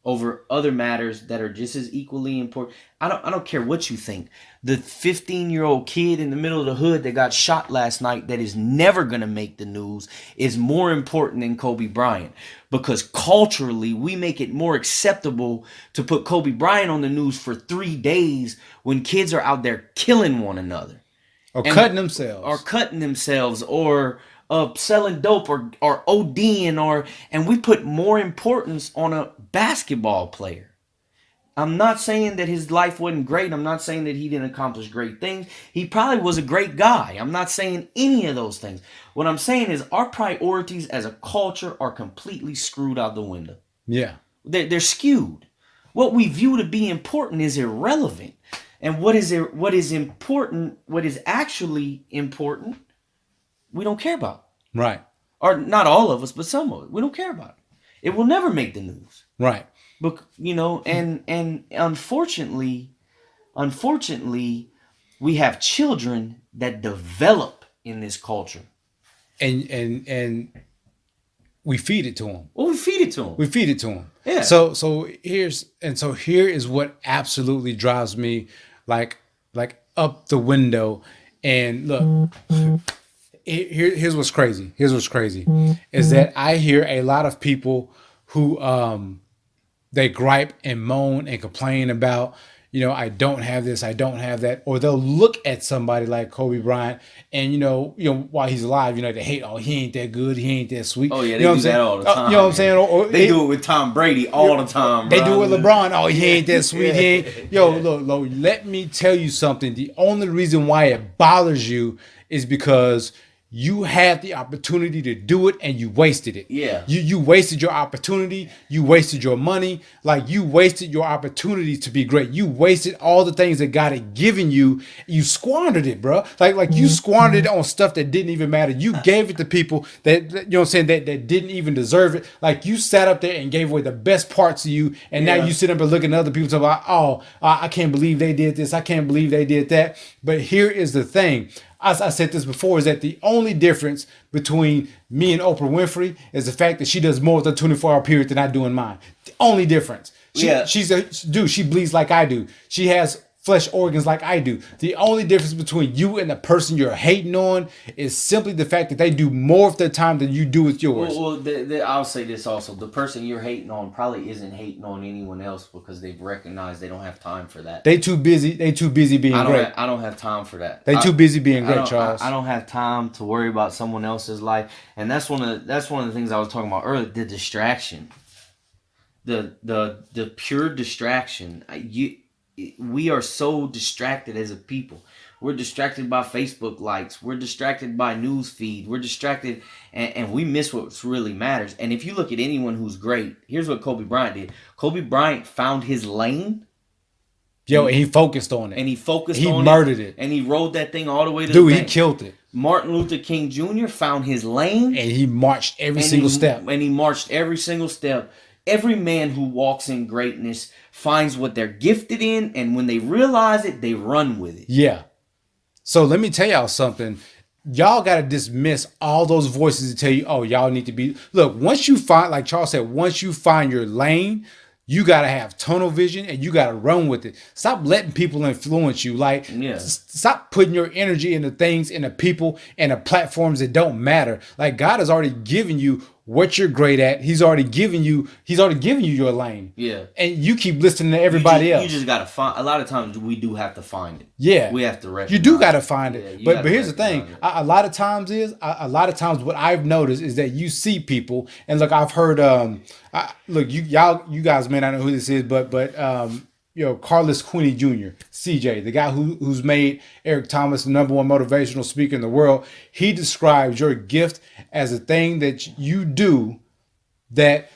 over other matters that are just as equally important. I don't care what you think. The 15-year-old kid in the middle of the hood that got shot last night, that is never going to make the news, is more important than Kobe Bryant, because culturally we make it more acceptable to put Kobe Bryant on the news for 3 days when kids are out there killing one another.
Or cutting themselves. Or selling dope or ODing, and we put more importance on a basketball player. I'm not saying that his life wasn't great. I'm not saying that he didn't accomplish great things. He probably was a great guy. I'm not saying any of those things. What I'm saying is our priorities as a culture are completely screwed out the window. Yeah.
They're skewed. What we view to be important is irrelevant. And what is important, what is actually important, we don't care about.
Right.
Or not all of us, but some of it. We don't care about it. It will never make the news.
Right.
But and unfortunately, we have children that develop in this culture.
And we feed it to them.
Well, we feed it to them. Yeah.
So here is what absolutely drives me like up the window. And look, here's what's crazy. Is that I hear a lot of people who they gripe and moan and complain about, I don't have this, I don't have that, or they'll look at somebody like Kobe Bryant and while he's alive, they hate, oh, he ain't that good, he ain't that sweet.
Oh yeah, they do that all the time.
You know what I'm saying? Or
they do it with Tom Brady all the time.
They do it with LeBron. Oh, he ain't that sweet. He ain't. Look, let me tell you something. The only reason why it bothers you is because you had the opportunity to do it and you wasted it.
Yeah.
You wasted your opportunity. You wasted your money. Like, you wasted your opportunity to be great. You wasted all the things that God had given you. You squandered it, bro. Like you squandered it on stuff that didn't even matter. You gave it to people that, you know what I'm saying, that didn't even deserve it. Like, you sat up there and gave away the best parts of you, and now you sit up and look at other people talking about, oh, I can't believe they did this. I can't believe they did that. But here is the thing. As I said this before, is that the only difference between me and Oprah Winfrey is the fact that she does more with a 24-hour period than I do in mine. The only difference. She bleeds like I do. She has flesh organs like I do. The only difference between you and the person you're hating on is simply the fact that they do more of their time than you do with yours.
I'll say this also. The person you're hating on probably isn't hating on anyone else because they've recognized they don't have time for that.
They too busy being great.
I don't have time for that.
They too busy being great, Charles.
I don't have time to worry about someone else's life. And that's one of the things I was talking about earlier, the distraction. The pure distraction. We are so distracted as a people. We're distracted by Facebook likes. We're distracted by news feed. We're distracted, and we miss what really matters. And if you look at anyone who's great, here's what Kobe Bryant did. Kobe Bryant found his lane.
And he focused on it.
And he
He murdered it.
And he rode that thing all the way to the bank.
He killed it.
Martin Luther King Jr. found his lane.
And he marched every single step.
And he marched every single step. Every man who walks in greatness finds what they're gifted in, and when they realize it, they run with it.
Yeah. So let me tell y'all something. Y'all got to dismiss all those voices that tell you, oh, y'all need to be... Look, once you find, like Charles said, once you find your lane, you got to have tunnel vision and you got to run with it. Stop letting people influence you. Like, stop putting your energy into things, into people, and the platforms that don't matter. Like, God has already given you what you're great at. He's already given you your lane.
Yeah.
And you keep listening to everybody else.
You just got to find... A lot of times we do have to find it.
Yeah.
We have to recognize.
You do got to find it.
Yeah,
but here's the thing. A lot of times what I've noticed is that you see people, and look, I've heard, you guys may not know who this is, but Carlos Queenie Jr., CJ, the guy who's made Eric Thomas the #1 motivational speaker in the world, he describes your gift as a thing that you do that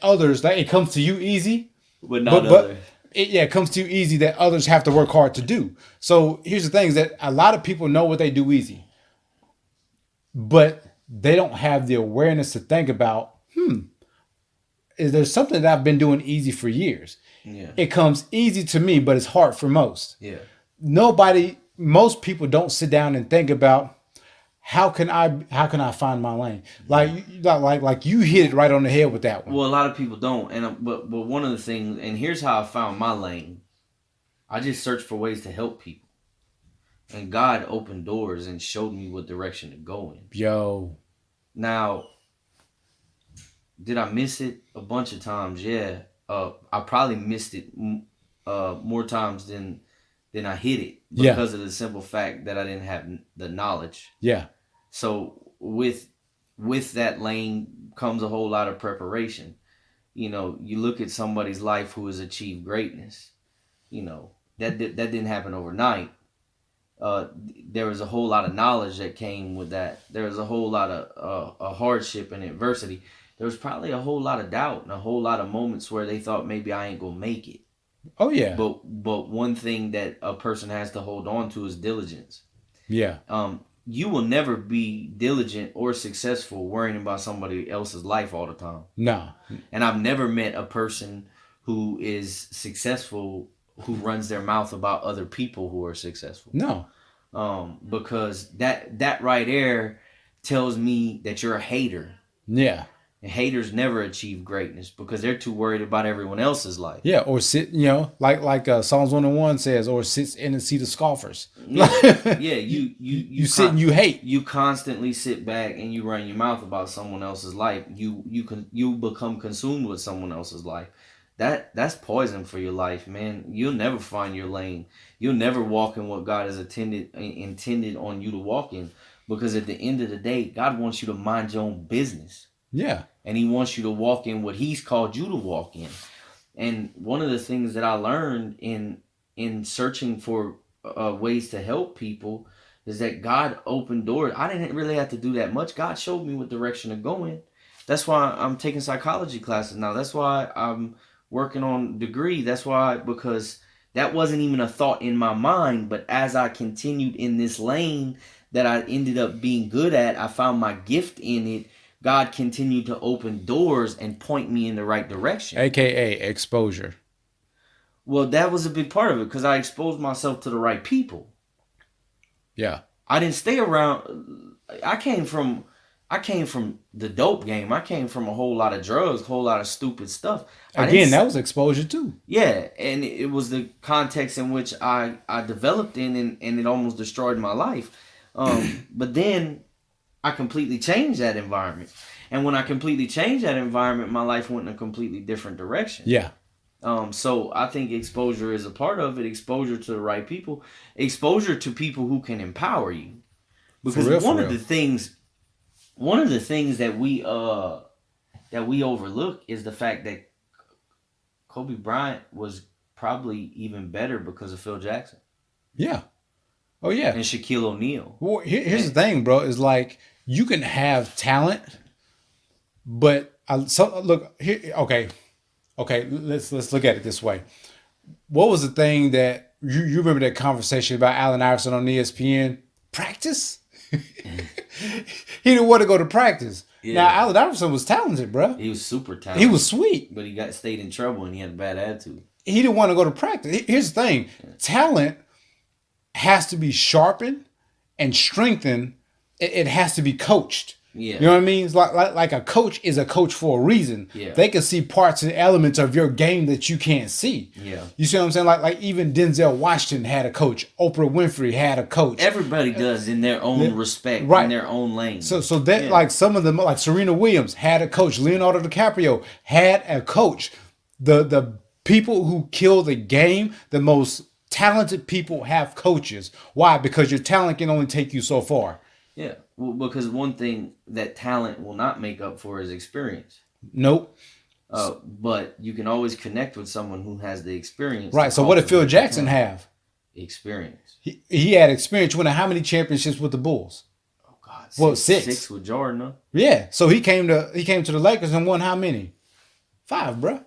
others, like, it comes to you easy,
but not others.
It comes to you easy that others have to work hard to do. So here's the thing, is that a lot of people know what they do easy, but they don't have the awareness to think about, is there something that I've been doing easy for years?
Yeah.
It comes easy to me, but it's hard for most.
Yeah.
Most people don't sit down and think about, how can I find my lane? Like you hit it right on the head with that one.
Well, a lot of people don't, but one of the things, and here's how I found my lane. I just searched for ways to help people, and God opened doors and showed me what direction to go in.
Yo.
Now, did I miss it a bunch of times? Yeah. I probably missed it more times than I hit it because of the simple fact that I didn't have the knowledge. Yeah. So with that lane comes a whole lot of preparation. You look at somebody's life who has achieved greatness. That didn't happen overnight. There was a whole lot of knowledge that came with that. There was a whole lot of hardship and adversity. There was probably a whole lot of doubt and a whole lot of moments where they thought maybe I ain't gonna make it.
Oh yeah.
But one thing that a person has to hold on to is diligence. Yeah. You will never be diligent or successful worrying about somebody else's life all the time. No. And I've never met a person who is successful who runs their mouth about other people who are successful. No. Because that right there tells me that you're a hater. Yeah. And haters never achieve greatness because they're too worried about everyone else's life.
Yeah, or sit, like Psalms 101 says, or sits in the seat of scoffers.
Yeah, you
sit and you hate.
You constantly sit back and you run your mouth about someone else's life. You become consumed with someone else's life. That's poison for your life, man. You'll never find your lane. You'll never walk in what God has intended on you to walk in, because at the end of the day, God wants you to mind your own business. Yeah. And he wants you to walk in what he's called you to walk in. And one of the things that I learned in searching for ways to help people is that God opened doors. I didn't really have to do that much. God showed me what direction to go in. That's why I'm taking psychology classes now. That's why I'm working on degree. That's why, because that wasn't even a thought in my mind. But as I continued in this lane that I ended up being good at, I found my gift in it. God continued to open doors and point me in the right direction.
AKA exposure.
Well, that was a big part of it because I exposed myself to the right people.
Yeah.
I didn't stay around. I came from the dope game. I came from a whole lot of drugs, a whole lot of stupid stuff.
Again, that was exposure too.
Yeah, and it was the context in which I developed in, and it almost destroyed my life. But then I completely changed that environment. And when I completely changed that environment, my life went in a completely different direction.
Yeah.
So I think exposure is a part of it. Exposure to the right people. Exposure to people who can empower you. Because one of the things that we overlook is the fact that Kobe Bryant was probably even better because of Phil Jackson.
Yeah. Oh yeah.
And Shaquille O'Neal.
Well, here's the thing, bro. Is like you can have talent, but look here. Okay. Let's look at it this way. What was the thing that you remember that conversation about Allen Iverson on ESPN? Practice. He didn't want to go to practice. Yeah. Now Allen Iverson was talented, bro.
He was super talented.
He was sweet,
but he stayed in trouble and he had a bad attitude.
He didn't want to go to practice. Here's the thing: talent has to be sharpened and strengthened. It has to be coached. Yeah. You know what I mean? It's like a coach is a coach for a reason. Yeah. They can see parts and elements of your game that you can't see. Yeah. You see what I'm saying? Like even Denzel Washington had a coach. Oprah Winfrey had a coach.
Everybody does in their own respect, right. In their own lane.
So that like some of them, like Serena Williams had a coach. Leonardo DiCaprio had a coach. The people who kill the game, the most talented people have coaches. Why? Because your talent can only take you so far.
Yeah. Well, because one thing that talent will not make up for is experience.
Nope.
But you can always connect with someone who has the experience.
Right. So what did Phil Jackson have?
Experience.
He had experience winning how many championships with the Bulls?
Oh God.
Well, six.
6 with Jordan. Huh?
Yeah. So he came to the Lakers and won how many? 5, bro.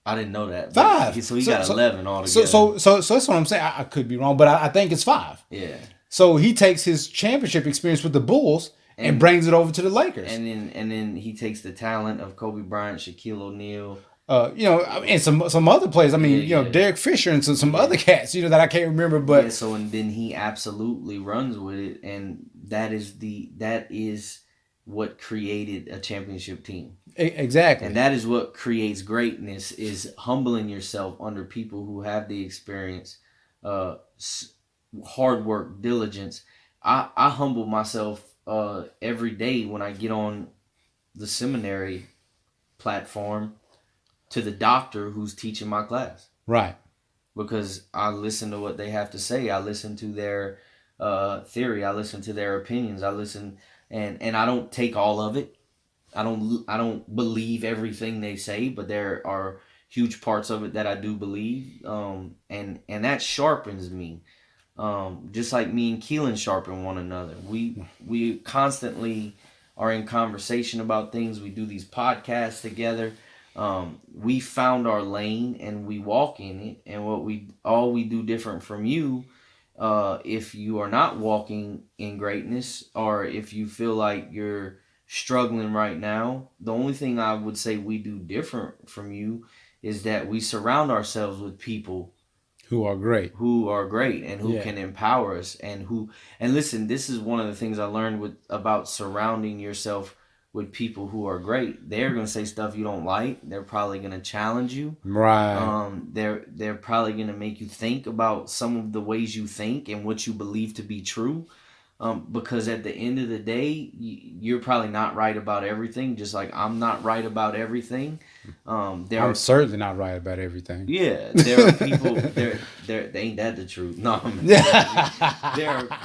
I didn't know that.
5.
So he got 11 altogether.
So that's what I'm saying. I could be wrong, but I think it's 5.
Yeah.
So he takes his championship experience with the Bulls and brings it over to the Lakers.
And then he takes the talent of Kobe Bryant, Shaquille O'Neal.
And some other players. I mean, Derek Fisher and some other cats, that I can't remember. But
so and then he absolutely runs with it, and that is what created a championship team.
Exactly.
And that is what creates greatness, is humbling yourself under people who have the experience, hard work, diligence. I humble myself every day when I get on the seminary platform to the doctor who's teaching my class.
Right.
Because I listen to what they have to say. I listen to their theory. I listen to their opinions. I listen, and I don't take all of it. I don't believe everything they say, but there are huge parts of it that I do believe. And that sharpens me. Just like me and Keelan sharpen one another. We constantly are in conversation about things. We do these podcasts together. We found our lane and we walk in it. And all we do different from you, if you are not walking in greatness, or if you feel like you're struggling right now, the only thing I would say we do different from you is that we surround ourselves with people
who are great
and who can empower us, and listen, this is one of the things I learned about surrounding yourself with people who are great. They're going to say stuff you don't like. They're probably going to challenge you.
Right.
They're probably going to make you think about some of the ways you think and what you believe to be true. Because at the end of the day, you're probably not right about everything, just like I'm not right about everything.
I'm certainly not right about everything.
Yeah, there are people. They ain't that the truth? No,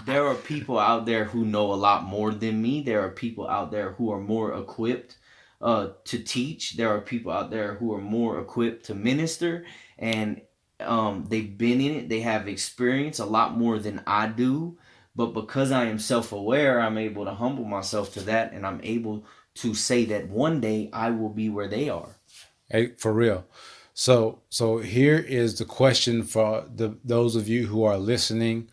there are people out there who know a lot more than me. There are people out there who are more equipped to teach. There are people out there who are more equipped to minister, and they've been in it. They have experience a lot more than I do. But because I am self-aware, I'm able to humble myself to that, and I'm able to say that one day I will be where they are.
Hey, for real. So here is the question for those of you who are listening.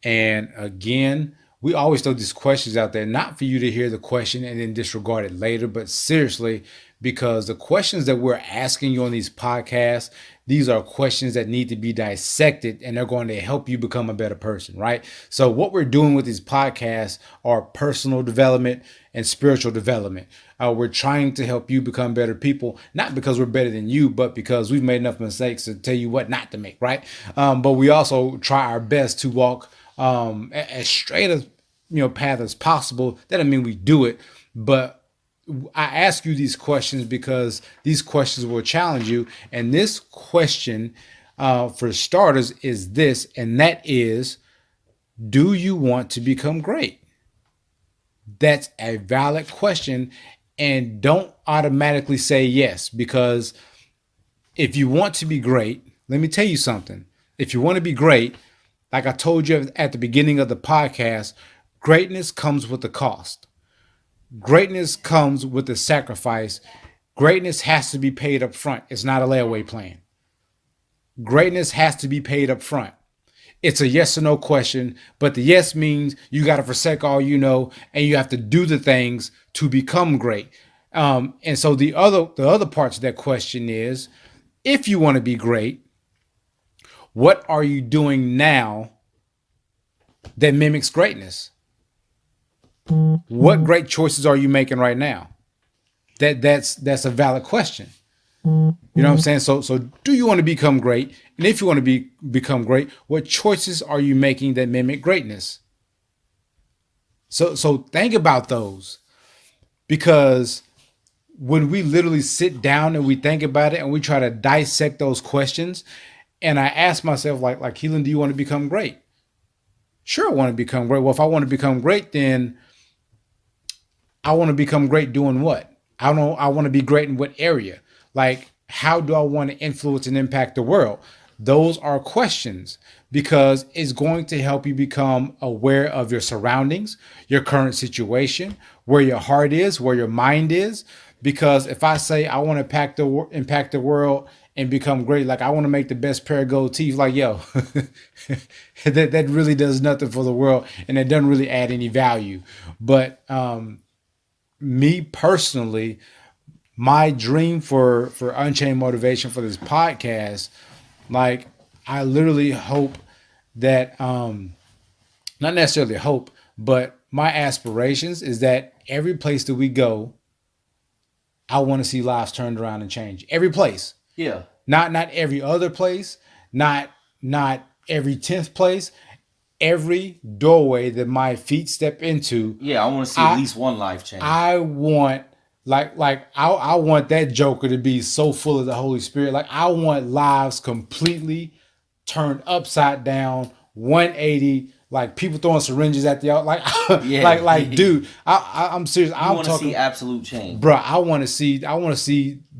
And again, we always throw these questions out there, not for you to hear the question and then disregard it later, but seriously, because the questions that we're asking you on these podcasts, these are questions that need to be dissected and they're going to help you become a better person, right? So, what we're doing with these podcasts are personal development and spiritual development. We're trying to help you become better people, not because we're better than you, but because we've made enough mistakes to tell you what not to make, right? But we also try our best to walk as straight as path as possible. That doesn't mean we do it, but I ask you these questions because these questions will challenge you. And this question, for starters, is this, and that is, do you want to become great? That's a valid question. And don't automatically say yes, because if you want to be great, let me tell you something. If you want to be great, like I told you at the beginning of the podcast, greatness comes with a cost. Greatness comes with a sacrifice. Greatness has to be paid up front. It's not a layaway plan. Greatness has to be paid up front. It's a yes or no question, but the yes means you got to forsake all you know, and you have to do the things to become great. And so the other parts of that question is, if you want to be great, what are you doing now that mimics greatness? What great choices are you making right now? That's a valid question. You know what I'm saying? So do you want to become great? And if you want to become great, what choices are you making that mimic greatness? So think about those, because when we literally sit down and we think about it and we try to dissect those questions, and I ask myself, like Keelan, do you want to become great? Sure, I want to become great. Well, if I want to become great, then I want to become great doing what? I want to be great in what area? Like, how do I want to influence and impact the world? Those are questions, because it's going to help you become aware of your surroundings, your current situation, where your heart is, where your mind is. Because if I say I want to impact the world and become great, like I want to make the best pair of gold teeth, like yo, that really does nothing for the world, and it doesn't really add any value. But me personally, my dream for Unchained Motivation, for this podcast, like I literally hope that not necessarily hope, but my aspirations is that every place that we go, I want to see lives turned around and change. Every place.
Yeah.
Not every other place, not every 10th place, every doorway that my feet step into.
Yeah, I want to see at least one life change.
I want I want that joker to be so full of the Holy Spirit. Like I want lives completely turned upside down, 180. Like people throwing syringes at the like,
Yeah.
like, dude, I'm serious.
I want to see absolute change,
bro. I want to see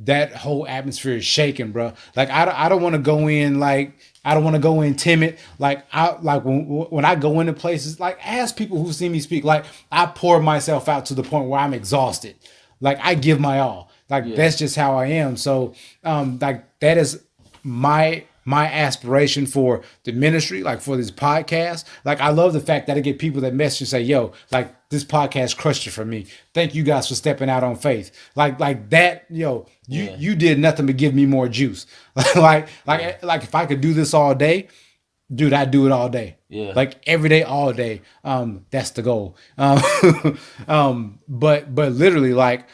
that whole atmosphere shaking, bro. Like I don't want to go in like. I don't want to go in timid. Like when I go into places, like ask people who see me speak. Like I pour myself out to the point where I'm exhausted. Like I give my all. Like that's just how I am. So like that is my aspiration for the ministry, like for this podcast. Like I love the fact that I get people that message and say, yo, like this podcast crushed it for me. Thank you guys for stepping out on faith. Like that, yo, you did nothing but give me more juice. like if I could do this all day, dude, I'd do it all day.
Yeah.
Like every day, all day. That's the goal. But literally like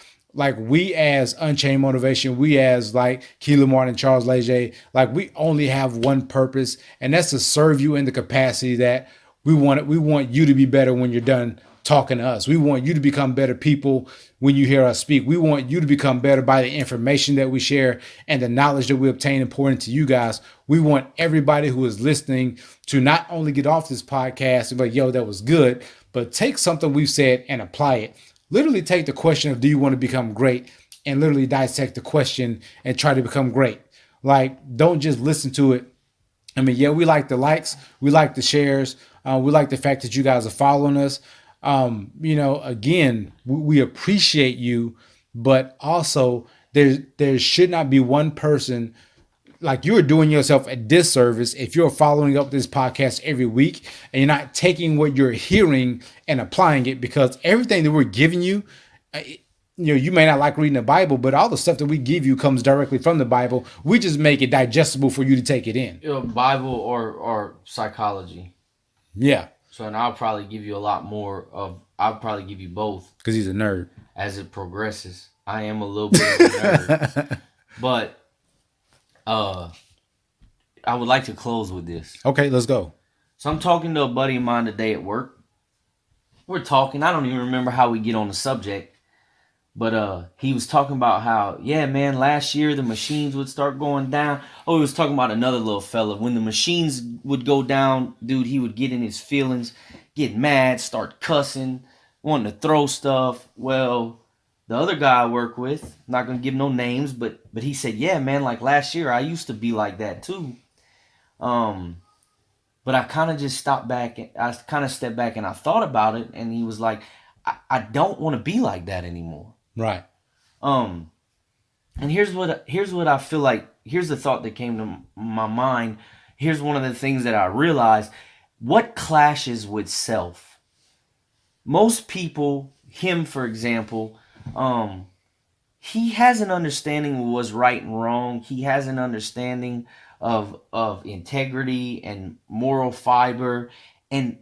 we as Unchained Motivation, we as like Keelan Martin and Charles Leger, like we only have one purpose, and that's to serve you in the capacity that we want you to be better when you're done talking to us. We want you to become better people when you hear us speak. We want you to become better by the information that we share and the knowledge that we obtain and pour into you guys. We want everybody who is listening to not only get off this podcast and be like, yo, that was good, but take something we've said and apply it. Literally take the question of do you want to become great and literally dissect the question and try to become great. Like, don't just listen to it I mean, yeah, we like the likes, we like the shares, we like the fact that you guys are following us. Again, we appreciate you, but also there should not be one person, like, you are doing yourself a disservice if you're following up this podcast every week and you're not taking what you're hearing and applying it, because everything that we're giving you, you may not like reading the Bible, but all the stuff that we give you comes directly from the Bible. We just make it digestible for you to take it in.
Bible or psychology.
Yeah.
So, and I'll probably give you a lot more of. I'll probably give you both
Because he's a nerd.
As it progresses, I am a little bit of a nerd, but I would like to close with this.
Okay, let's go.
So I'm talking to a buddy of mine today at work. We're talking. I don't even remember how we get on the subject. But he was talking about how, yeah, man, last year the machines would start going down. Oh, he was talking about another little fella. When the machines would go down, dude, he would get in his feelings, get mad, start cussing, wanting to throw stuff. Well, the other guy I work with, not going to give no names, but he said, yeah, man, like last year I used to be like that too. But I kind of just stopped back. I kind of stepped back and I thought about it. And he was like, I don't want to be like that anymore.
Right.
And here's what I feel like. Here's the thought that came to my mind. Here's one of the things that I realized. What clashes with self? Most people, him for example, he has an understanding of what's right and wrong. He has an understanding of integrity and moral fiber, and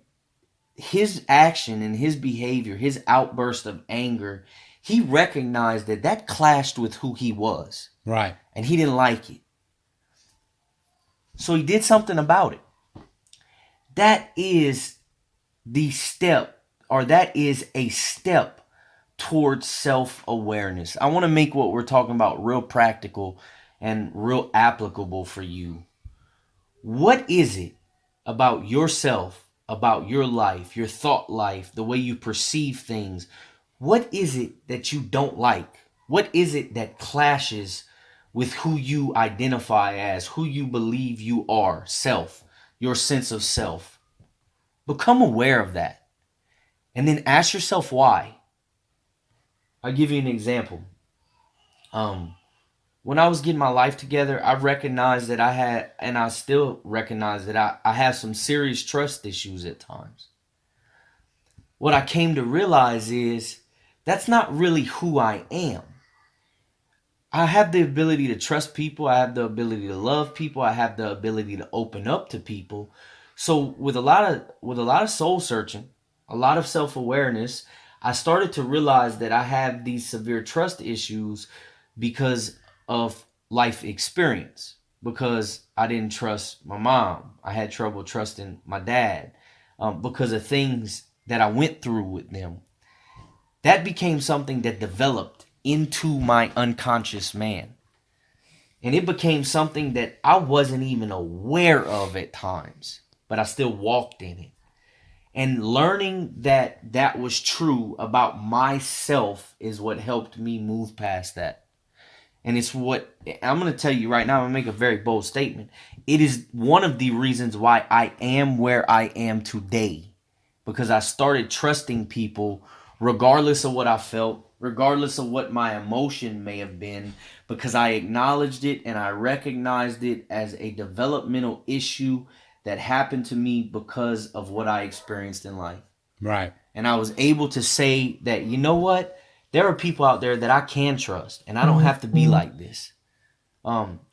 his action and his behavior, his outburst of anger, he recognized that clashed with who he was.
Right.
And he didn't like it. So he did something about it. That is the step, or that is a step towards self-awareness. I want to make what we're talking about real practical and real applicable for you. What is it about yourself, about your life, your thought life, the way you perceive things? What is it that you don't like? What is it that clashes with who you identify as, who you believe you are, self, your sense of self? Become aware of that. And then ask yourself why. I'll give you an example. When I was getting my life together, I recognized that I had, and I still recognize that I have some serious trust issues at times. What I came to realize is that's not really who I am. I have the ability to trust people. I have the ability to love people. I have the ability to open up to people. So with a lot of soul searching, a lot of self-awareness, I started to realize that I have these severe trust issues because of life experience. Because I didn't trust my mom. I had trouble trusting my dad because of things that I went through with them. That became something that developed into my unconscious man. And it became something that I wasn't even aware of at times, but I still walked in it. And learning that that was true about myself is what helped me move past that. And it's what I'm going to tell you right now. I'm going to make a very bold statement. It is one of the reasons why I am where I am today, because I started trusting people regardless of what I felt, regardless of what my emotion may have been, because I acknowledged it and I recognized it as a developmental issue that happened to me because of what I experienced in life.
Right.
And I was able to say that, you know what? There are people out there that I can trust, and I don't have to be like this,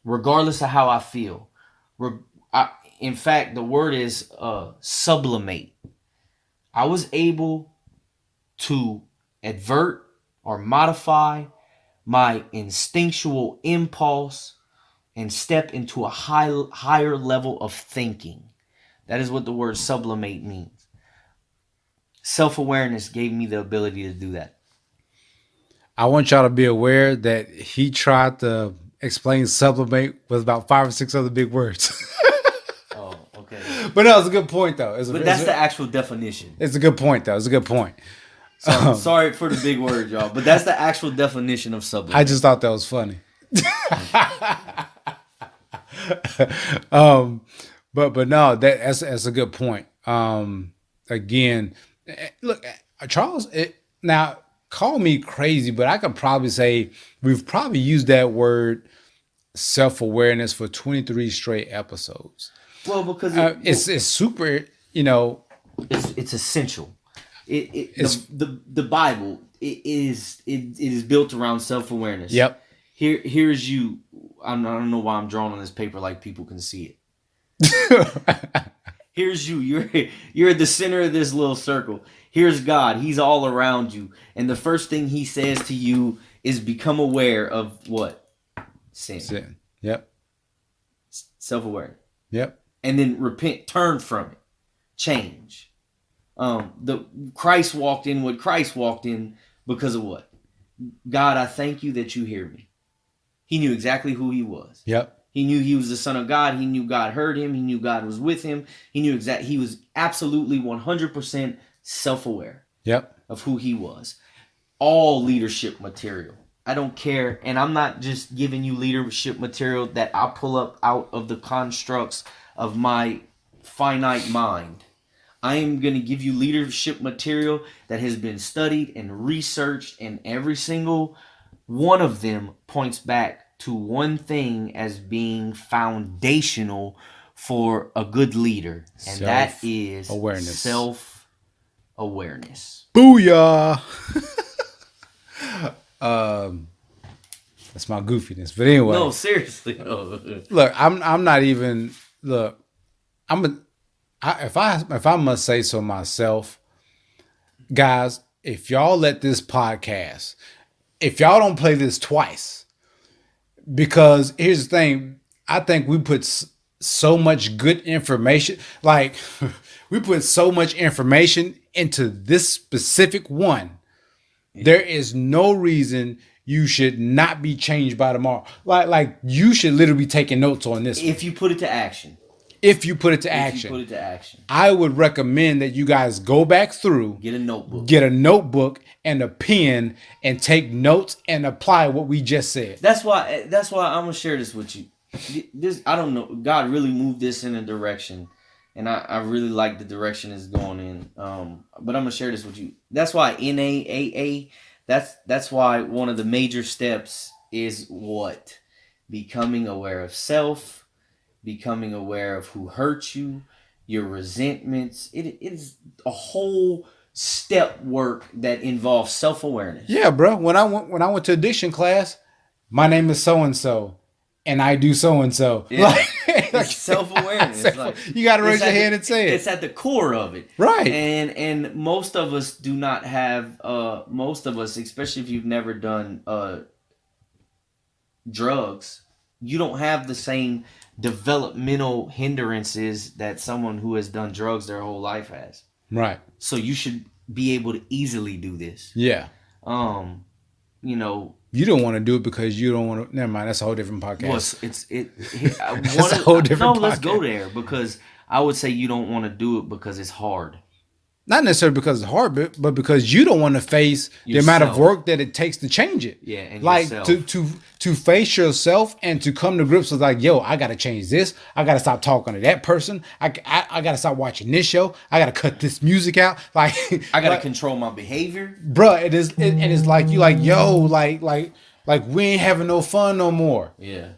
regardless of how I feel. In fact, the word is sublimate. I was able to advert or modify my instinctual impulse and step into a higher level of thinking. That is what the word sublimate means. Self-awareness gave me the ability to do that.
I want y'all to be aware that he tried to explain sublimate with about 5 or 6 other big words.
Oh, okay.
But that was a good point, though.
That's the actual definition.
It's a good point, though. It's a good point.
Sorry for the big word, y'all, but that's the actual definition of sublimate.
I just thought that was funny. but no, that's a good point. Again, look, Charles. Now, call me crazy, but I could probably say we've probably used that word self awareness for 23 straight episodes.
Well, because
it's super. You know,
it's essential. The Bible is built around self awareness.
Yep.
Here's you. I don't know why I'm drawing on this paper like people can see it. Here's you. You're at the center of this little circle. Here's God. He's all around you, and the first thing He says to you is become aware of what? Sin.
Yep.
Self-aware.
Yep.
And then repent. Turn from it. Change. Christ walked in what Christ walked in because of what? God, I thank you that you hear me. He knew exactly who He was.
Yep.
He knew He was the Son of God. He knew God heard Him. He knew God was with Him. He knew he was absolutely 100% self-aware.
Yep.
Of who He was. All leadership material. I don't care. And I'm not just giving you leadership material that I pull up out of the constructs of my finite mind. I am going to give you leadership material that has been studied and researched, and every single one of them points back to one thing as being foundational for a good leader, and that is
awareness.
Self-awareness.
Booyah! That's my goofiness, but anyway.
No, seriously.
Look, I'm not even. Look, if I must say so myself, guys, if y'all let this podcast, if y'all don't play this twice. Because here's the thing, I think we put so much good information, like we put so much information into this specific one. There is no reason you should not be changed by tomorrow. Like you should literally be taking notes on this.
If you put it to action.
If you put it to action. I would recommend that you guys go back through.
Get a
notebook and a pen and take notes and apply what we just said.
That's why I'm going to share this with you. I don't know. God really moved this in a direction. And I really like the direction it's going in. But I'm going to share this with you. That's why NAAA, that's why one of the major steps is what? Becoming aware of self. Becoming aware of who hurt you, your resentments. It is a whole step work that involves self-awareness.
Yeah, bro. When I went to addiction class, my name is so and so, and I do so and so.
Like self-awareness.
You got to raise your hand and say it.
It's at the core of it,
right?
And most of us do not have. Most of us, especially if you've never done drugs, you don't have the same developmental hindrances that someone who has done drugs their whole life has.
Right.
So you should be able to easily do this.
Yeah.
You know.
You don't want to do it because you don't want to. Never mind. That's a whole different podcast.
Well, that's a whole different podcast. Let's go there, because I would say you don't want to do it because it's hard.
Not necessarily because it's hard, but because you don't want to face the amount of work that it takes to change it.
Yeah, and
like to face yourself and to come to grips with like, yo, I got to change this. I got to stop talking to that person. I got to stop watching this show. I got to cut this music out. Like
I got to control my behavior,
bruh. And it's like you like, yo, like we ain't having no fun no more.
Yeah,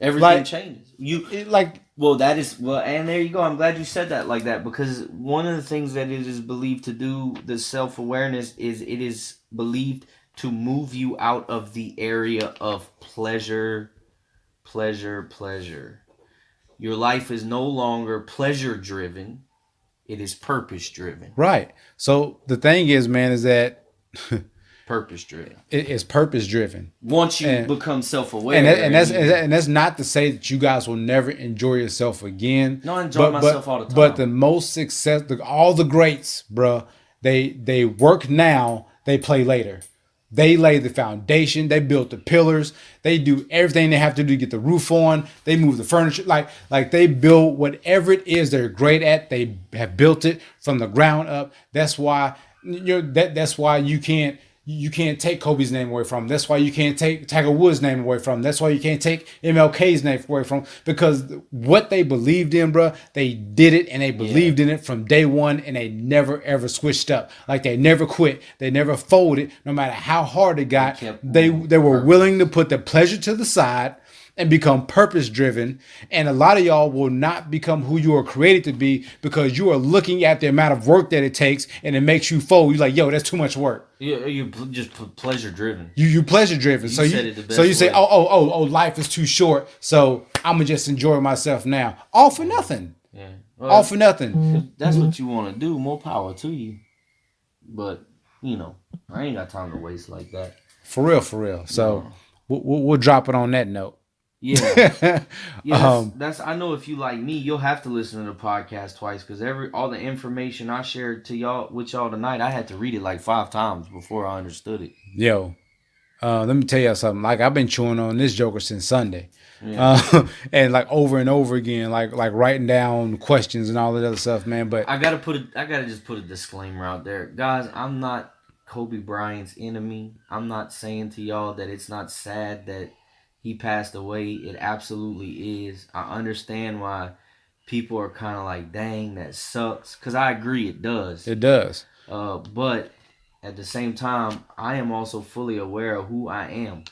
everything changes. And there you go. I'm glad you said that like that, because one of the things that it is believed to do, the self-awareness, is it is believed to move you out of the area of pleasure. Your life is no longer pleasure-driven. It is purpose-driven.
Right. So the thing is, man, is that
purpose-driven.
It is purpose-driven.
Once you become self-aware.
And that's not to say that you guys will never enjoy yourself again.
No, I enjoy myself all the time.
But the most success, all the greats, bro, they work now, they play later. They lay the foundation. They built the pillars. They do everything they have to do to get the roof on. They move the furniture. Like they build whatever it is they're great at. They have built it from the ground up. That's why that's why you can't you can't take Kobe's name away from him. That's why you can't take Tiger Woods' name away from him. That's why you can't take MLK's name away from him. Because what they believed in, bro, they did it and they believed in it from day one, and they never ever switched up. Like they never quit. They never folded. No matter how hard it got, they were willing to put the pleasure to the side and become purpose driven. And a lot of y'all will not become who you are created to be because you are looking at the amount of work that it takes, and it makes you fold. You're like, yo, that's too much work.
You just pleasure driven.
You pleasure driven. So you say, oh, life is too short, so I'm gonna just enjoy myself now. All for nothing.
Yeah.
Well, all for nothing.
If that's what you want to do, more power to you. But I ain't got time to waste like that. For
real. So we'll drop it on that note.
Yeah, that's. I know if you like me, you'll have to listen to the podcast twice because all the information I shared with y'all tonight, I had to read it like 5 times before I understood it.
Yo, let me tell you something. Like I've been chewing on this Joker since Sunday, and like over and over again, like writing down questions and all that other stuff, man. But
I gotta just put a disclaimer out there, guys. I'm not Kobe Bryant's enemy. I'm not saying to y'all that it's not sad that he passed away. It absolutely is. I understand why people are kind of like, dang, that sucks. Because I agree, it does.
It does.
But at the same time, I am also fully aware of who I am.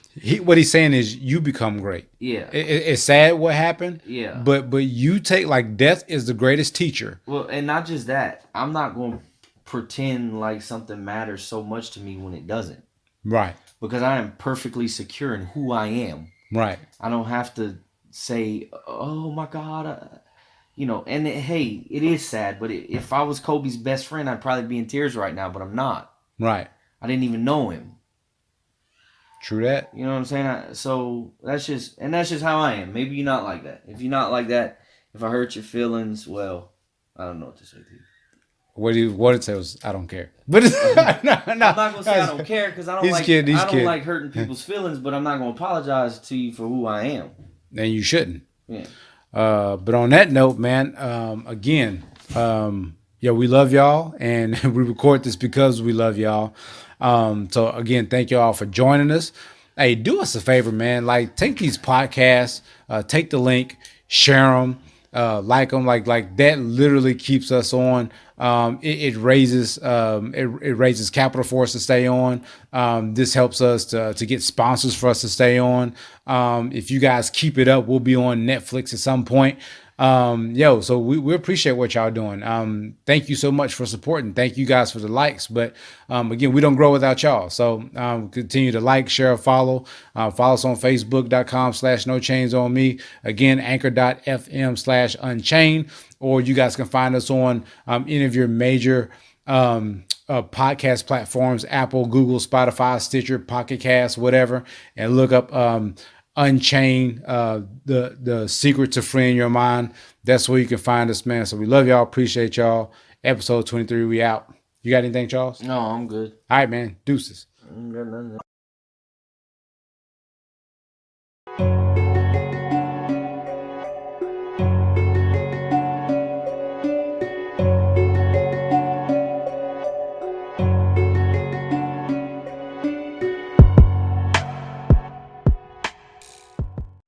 What he's saying is you become great.
Yeah.
It's sad what happened.
Yeah.
But you take, like, death is the greatest teacher.
Well, and not just that. I'm not going to pretend like something matters so much to me when it doesn't.
Right.
Because I am perfectly secure in who I am.
Right.
I don't have to say, oh my God, and hey, it is sad, but if I was Kobe's best friend, I'd probably be in tears right now, but I'm not.
Right.
I didn't even know him.
True that.
You know what I'm saying? So that's just how I am. Maybe you're not like that. If you're not like that, if I hurt your feelings, well, I don't know what to say to you.
What it says, I don't care. But
I'm not gonna say I don't care because I don't like hurting people's feelings. But I'm not gonna apologize to you for who I am.
And you shouldn't.
Yeah.
But on that note, man, again, we love y'all, and we record this because we love y'all. So again, thank y'all for joining us. Hey, do us a favor, man. Like, take these podcasts, take the link, share them. Like them, like that literally keeps us on. It raises capital for us to stay on. This helps us to get sponsors for us to stay on. If you guys keep it up, we'll be on Netflix at some point. So we appreciate what y'all doing. Thank you so much for supporting. Thank you guys for the likes. But again, we don't grow without y'all. So continue to like, share, follow. Follow us on Facebook.com/NoChainsOnMe. Again, Anchor.fm/Unchained. Or you guys can find us on any of your major podcast platforms: Apple, Google, Spotify, Stitcher, Pocket Cast, whatever, and look up Unchained, the secret to freeing your mind. That's where you can find us, man. So we love y'all, appreciate y'all. Episode 23, we out. You got anything, Charles?
No, I'm good.
All right, man. Deuces.